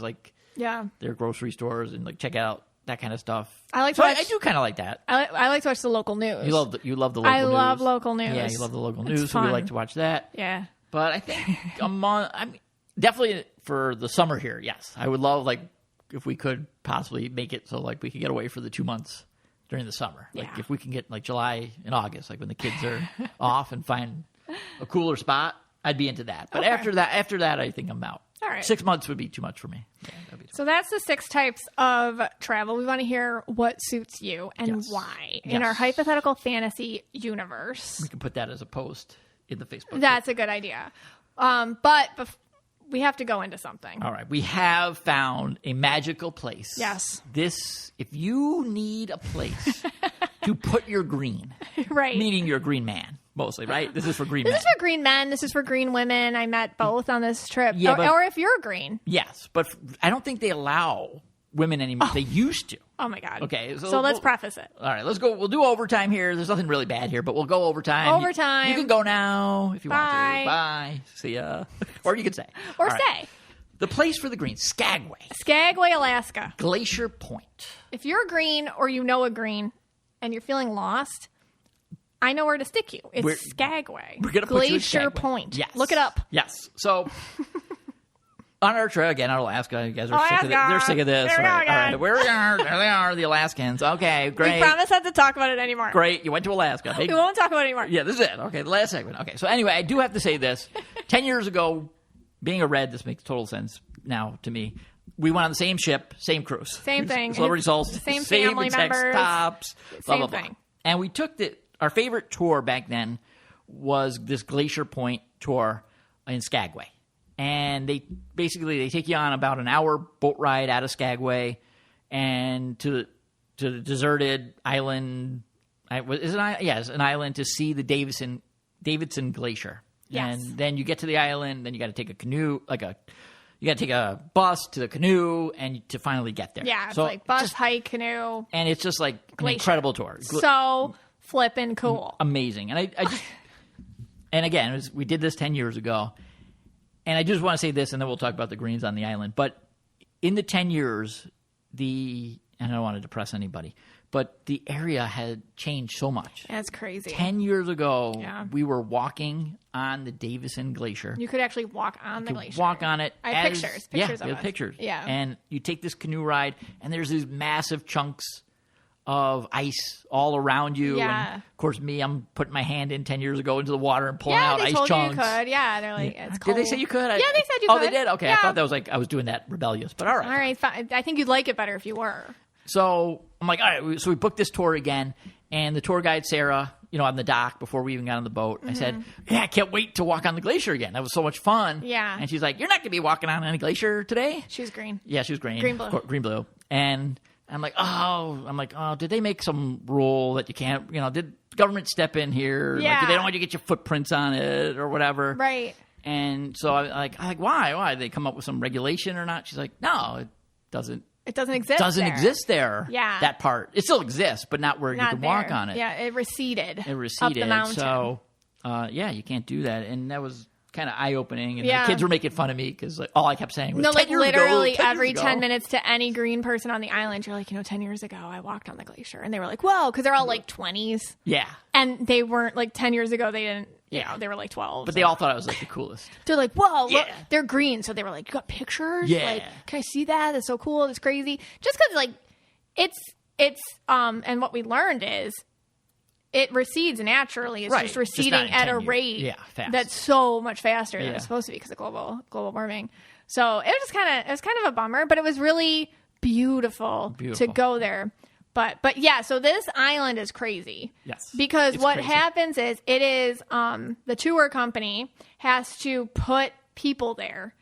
their grocery stores and check out that kind of stuff. I do kind of like that. I like to watch the local news. You love the local news. I love local news. Yeah, you love the local news, so we like to watch that. Yeah. But I think a month, definitely for the summer here, yes. I would love, if we could possibly make it so, we could get away for the 2 months during the summer. If we can get, July and August, when the kids are off and find a cooler spot, I'd be into that. But after that, I think I'm out. All right. 6 months would be too much for me. Yeah, so that's the 6 types of travel. We want to hear what suits you and why in our hypothetical fantasy universe. We can put that as a post in the Facebook. That's a good idea. But we have to go into something. All right. We have found a magical place. Yes. If you need a place to put your green, right? Meaning you're a green man. Mostly, right? This is for green men. This is for green men. This is for green women. I met both on this trip. Yeah, or if you're green. Yes, but I don't think they allow women anymore. They used to. Oh, my God. Okay. So let's preface it. All right, let's go. We'll do overtime here. There's nothing really bad here, but we'll go overtime. Overtime. You can go now if you want to. Bye. See ya. Or you can stay. Or stay. The place for the green, Skagway. Skagway, Alaska. Glacier Point. If you're green or you know a green and you're feeling lost, I know where to stick you. It's Skagway. We're going to put you in Skagway. Glacier Point. Yes. Look it up. Yes. So, on our trip, again, out of Alaska, you guys are sick of this. They're sick of this. There right. All right. Where we are. There they are, the Alaskans. Okay, great. We promise not to talk about it anymore. Great. You went to Alaska. We won't talk about it anymore. Yeah, this is it. Okay, the last segment. Okay, so anyway, I do have to say this. 10 years ago, being a red, this makes total sense now to me. We went on the same ship, same cruise. Same thing. Celebrity Souls. Same family members. Stops. Blah, blah, blah. Thing. And we took our favorite tour back then was this Glacier Point tour in Skagway. And they take you on about an hour boat ride out of Skagway and to the deserted island. It's an island to see the Davidson Glacier. Yes. And then you get to the island, then you got to take a canoe, you got to take a bus to the canoe and to finally get there. Yeah, it's bus, hike, canoe. And it's just an incredible tour. So flippin' cool. Amazing. And I just, and again, we did this 10 years ago. And I just want to say this, and then we'll talk about the greens on the island. But in the 10 years, the and I don't want to depress anybody, but the area had changed so much. That's crazy. 10 years ago, we were walking on the Davison Glacier. You could actually walk on the glacier. Walk on it. I have pictures. Pictures of us. Pictures. Yeah. And you take this canoe ride, and there's these massive chunks of ice all around you. Yeah. And of course, I'm putting my hand in 10 years ago into the water and pulling out ice chunks. Yeah, they told you could. Yeah, they're like, it's cold. Did they say you could? Yeah, they said you could. Oh, they did? Okay, yeah. I thought that was like I was doing that rebellious, but all right. All right, fine. I think you'd like it better if you were. So I'm like, all right. So we booked this tour again, and the tour guide, Sarah, on the dock before we even got on the boat, I said, yeah, I can't wait to walk on the glacier again. That was so much fun. Yeah. And she's like, you're not going to be walking on any glacier today? She was green. Yeah, she was green. Green blue. And I'm like, oh, did they make some rule that you can't, did the government step in here? Yeah. Like, they don't want you to get your footprints on it or whatever. Right. And so I'm like, why? Why? Did they come up with some regulation or not? She's like, no, it doesn't. It doesn't exist. Exist there. Yeah. That part. It still exists, but not where you can walk on it. Yeah, it receded. Up the mountain. So, you can't do that. And that was kind of eye-opening. And the kids were making fun of me because all I kept saying was, literally every 10 minutes to any green person on the island, you're like, 10 years ago, I walked on the glacier. And they were like, whoa, because they're all like 20s. Yeah. And they weren't like 10 years ago, they didn't. Yeah, they were like 12. But they all thought I was like the coolest. They're like, whoa, look, they're green. So they were like, you got pictures? Yeah. Like, can I see that? That's so cool. That's crazy. Just because, like, it's and what we learned is it recedes naturally. It's just receding at a rate that's so much faster than it's supposed to be because of global warming. So it was kind of a bummer, but it was really beautiful to go there. But yeah, so this island is crazy. Yes. Because what happens is it is the tour company has to put people there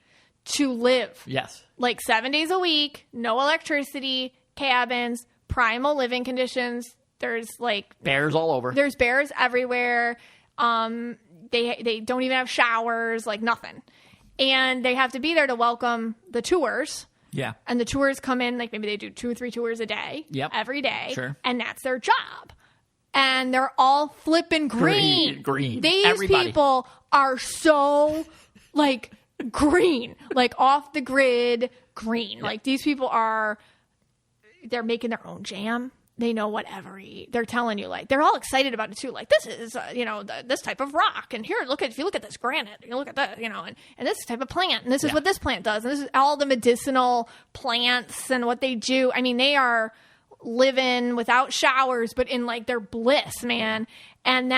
to live. Yes. Like 7 days a week, no electricity, cabins, primal living conditions. There's like bears all over. There's bears everywhere. They don't even have showers, like nothing. And they have to be there to welcome the tours. Yeah. And the tours come in, like maybe they do 2 or 3 tours a day. Yep. Every day. Sure. And that's their job. And they're all flipping green. Green. These people are so, like, green. Like, off the grid green. Yep. Like, these people they're making their own jam. They know whatever they're telling you, like, they're all excited about it too. Like, this is, this type of rock. And here, if you look at this granite, you look at that, and this type of plant. And this is what this plant does. And this is all the medicinal plants and what they do. I mean, they are living without showers, but in like their bliss, man. And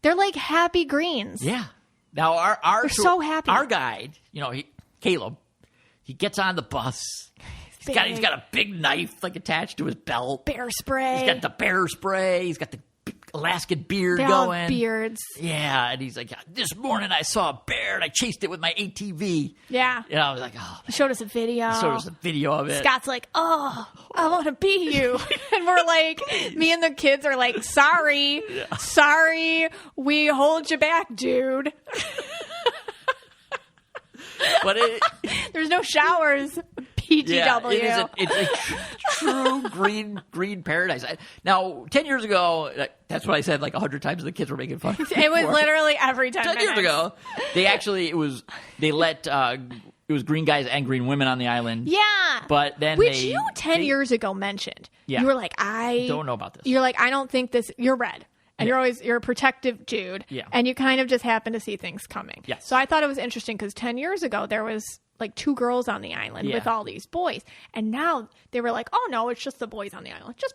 they're like happy greens. Yeah. Now, they're so happy. Our guide, Caleb, he gets on the bus. He's got a big knife like attached to his belt. Bear spray. He's got the bear spray. He's got the Alaskan beard they going. All have beards. Yeah, and he's like, this morning I saw a bear and I chased it with my ATV. Yeah. And I was like, oh. He showed us a video. of it. Scott's like, oh, I want to be you. And we're like, me and the kids are like, sorry, we hold you back, dude. But there's no showers. PGW. Yeah, it's a true green paradise. Now, 10 years ago, that's what I said like 100 times. The kids were making fun of me. It was literally every 10 years ago. It was green guys and green women on the island. Yeah. But then Which 10 years ago mentioned. Yeah. You were like, I don't know about this. You're like, I don't think this, you're red. And you're a protective dude. Yeah. And you kind of just happen to see things coming. Yes. So I thought it was interesting because 10 years ago, there was like 2 girls on the island with all these boys. And now they were like, oh no, it's just the boys on the island. Just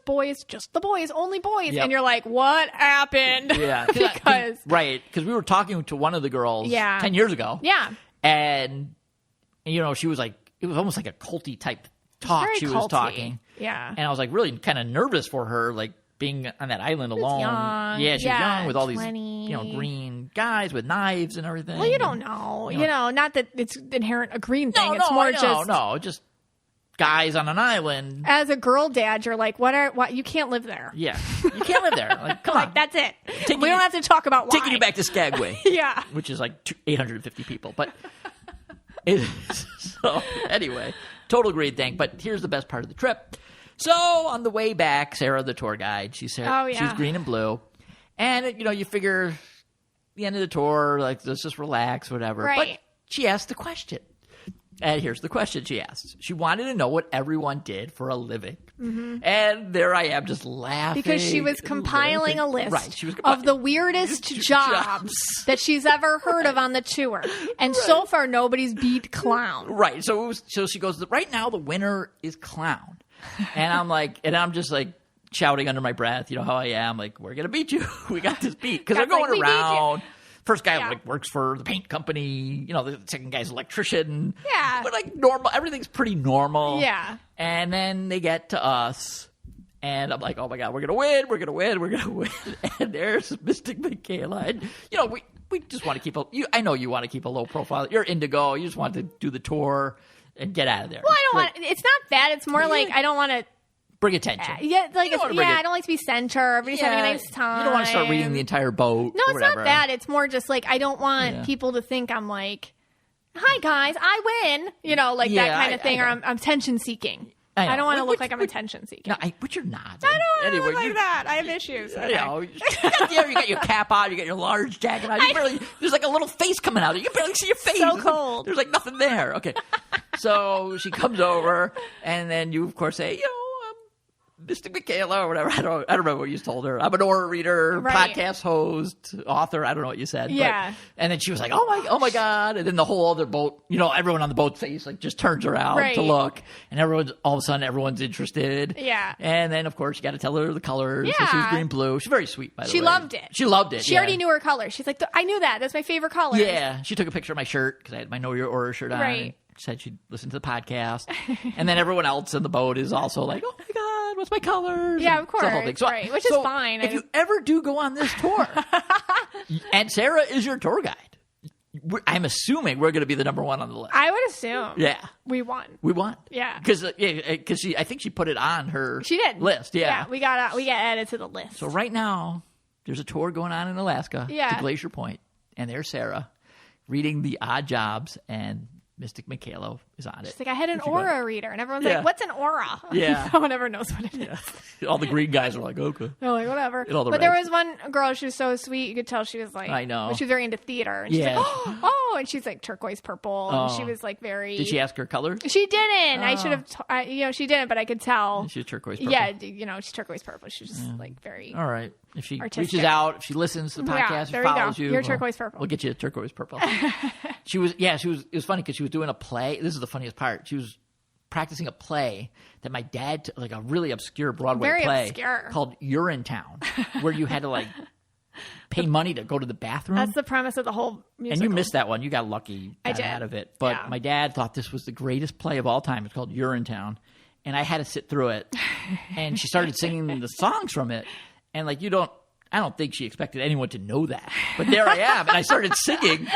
the boys, only boys. Yep. And you're like, what happened? Yeah. Because we were talking to one of the girls 10 years ago. Yeah. And, she was like, it was almost like a culty type talk she was talking. Yeah. And I was like really kind of nervous for her, like being on that island alone. Young. Yeah, she's young with all 20. these, green guys with knives and everything. Well, you don't know. Not that it's inherent a green thing. It's more just guys on an island. As a girl dad, you're like, what? You can't live there. Yeah, you can't live there. Like, come on, that's it. We don't have to talk about why. Taking you back to Skagway. Yeah, which is like 850 people, but. So anyway, total green thing. But here's the best part of the trip. So on the way back, Sarah, the tour guide, she's green and blue. And, you figure the end of the tour, like, let's just relax, whatever. Right. But she asked the question, And here's the question she asked. She wanted to know what everyone did for a living. And there I am just laughing. Because she was compiling a list of the weirdest jobs that she's ever heard of on the tour. And so far, nobody's beat clown. Right. So she goes, right now the winner is clown. And I'm just like shouting under my breath, you know how I am, like, we're going to beat you. We got this beat. Because they're going around. First guy works for the paint company. You know, the second guy's electrician. Yeah. But like normal. Everything's pretty normal. Yeah. And then they get to us. And I'm like, oh my God, we're going to win. We're going to win. We're going to win. And there's Mystic Michaela. And, you know, we just want to keep I know you want to keep a low profile. You're indigo. You just want to do the tour and get out of there. Well, I don't want. It's not that. It's more like I don't want to bring attention. I don't like to be center. Everybody's having a nice time. You don't want to start reading the entire boat. No, it's not that. It's more just like I don't want people to think I'm like, hi guys, I win. You know, like that kind of thing, or I'm attention seeking. I don't want to look like I'm attention seeking. No, but you're not. I don't anyway, look like that. I have issues. Okay. You know, you got your cap on, you got your large jacket on. There's like a little face coming out. You can barely see your face. So cold. There's like nothing there. Okay. So she comes over, and then you, of course, say, Mystic Michaela or whatever. I don't remember what you told her. I'm an aura reader, podcast host, author. I don't know what you said. Yeah. And then she was like, oh my God. And then the whole other boat, you know, everyone on the boat's face like just turns around to look. And all of a sudden everyone's interested. Yeah. And then of course you got to tell her the colors. Yeah. So she was green, blue. She's very sweet, by the way. She loved it. She loved it. She already knew her color. She's like, I knew that. That's my favorite color. Yeah. She took a picture of my shirt because I had my Know Your Aura shirt on. Right. Said she'd listen to the podcast. And then everyone else in the boat is also like, oh my God, what's my colors? Yeah, of course. So, right. Which is fine. If you ever do go on this tour, and Sarah is your tour guide, I'm assuming we're going to be the number one on the list. I would assume. Yeah. We won. Yeah. Because I think she put it on her list. Yeah. We got added to the list. So right now, there's a tour going on in Alaska to Glacier Point, and there's Sarah reading the odd jobs, and Mystic Michaela is on it. She's like, I had an aura reader. And everyone's like, what's an aura? Yeah. No one ever knows what it is. All the green guys are like, okay. They're like, whatever. But there was one girl, she was so sweet. You could tell she was like, I know. She was very into theater. And she's like, oh, and she's like turquoise purple. And she was like very. Did she ask her color? She didn't. I should have, she didn't, but I could tell. She's turquoise purple. Yeah, she's turqueose purple. She's just like very. All right. If she artistic. Reaches out, if she listens to the podcast, if she follows you. You're turquoise purple. We'll get you a turquoise purple. It was funny because she was doing a play. This is the funniest part. She was practicing a play that my dad, like a really obscure Broadway play called Urinetown, where you had to like pay money to go to the bathroom. That's the premise of the whole musical. And you missed that one. You got lucky out of it. But my dad thought this was the greatest play of all time. It's called Urinetown. And I had to sit through it. And she started singing the songs from it. And like, I don't think she expected anyone to know that. But there I am. And I started singing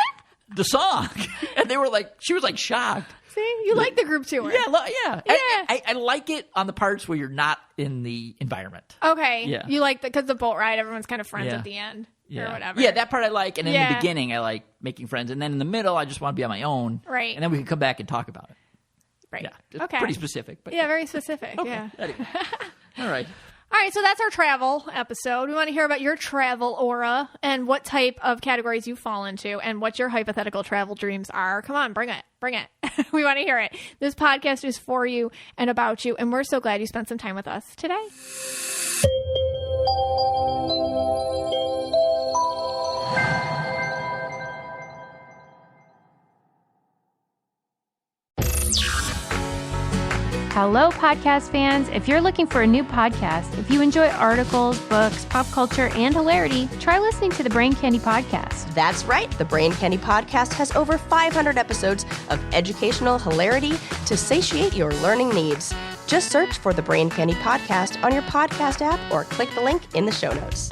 the song. And they were like, she was like shocked. See, you like the group tour. Yeah. I like it on the parts where you're not in the environment. Okay. Yeah. You like because the boat ride, everyone's kind of friends at the end or whatever. Yeah, that part I like. And in the beginning, I like making friends. And then in the middle, I just want to be on my own. Right. And then we can come back and talk about it. Right. Yeah. It's pretty specific. But very specific. Okay. Yeah. Anyway. All right. All right, so that's our travel episode. We want to hear about your travel aura and what type of categories you fall into and what your hypothetical travel dreams are. Come on, bring it. Bring it. We want to hear it. This podcast is for you and about you, and we're so glad you spent some time with us today. Hello, podcast fans. If you're looking for a new podcast, if you enjoy articles, books, pop culture, and hilarity, try listening to the Brain Candy Podcast. That's right. The Brain Candy Podcast has over 500 episodes of educational hilarity to satiate your learning needs. Just search for the Brain Candy Podcast on your podcast app or click the link in the show notes.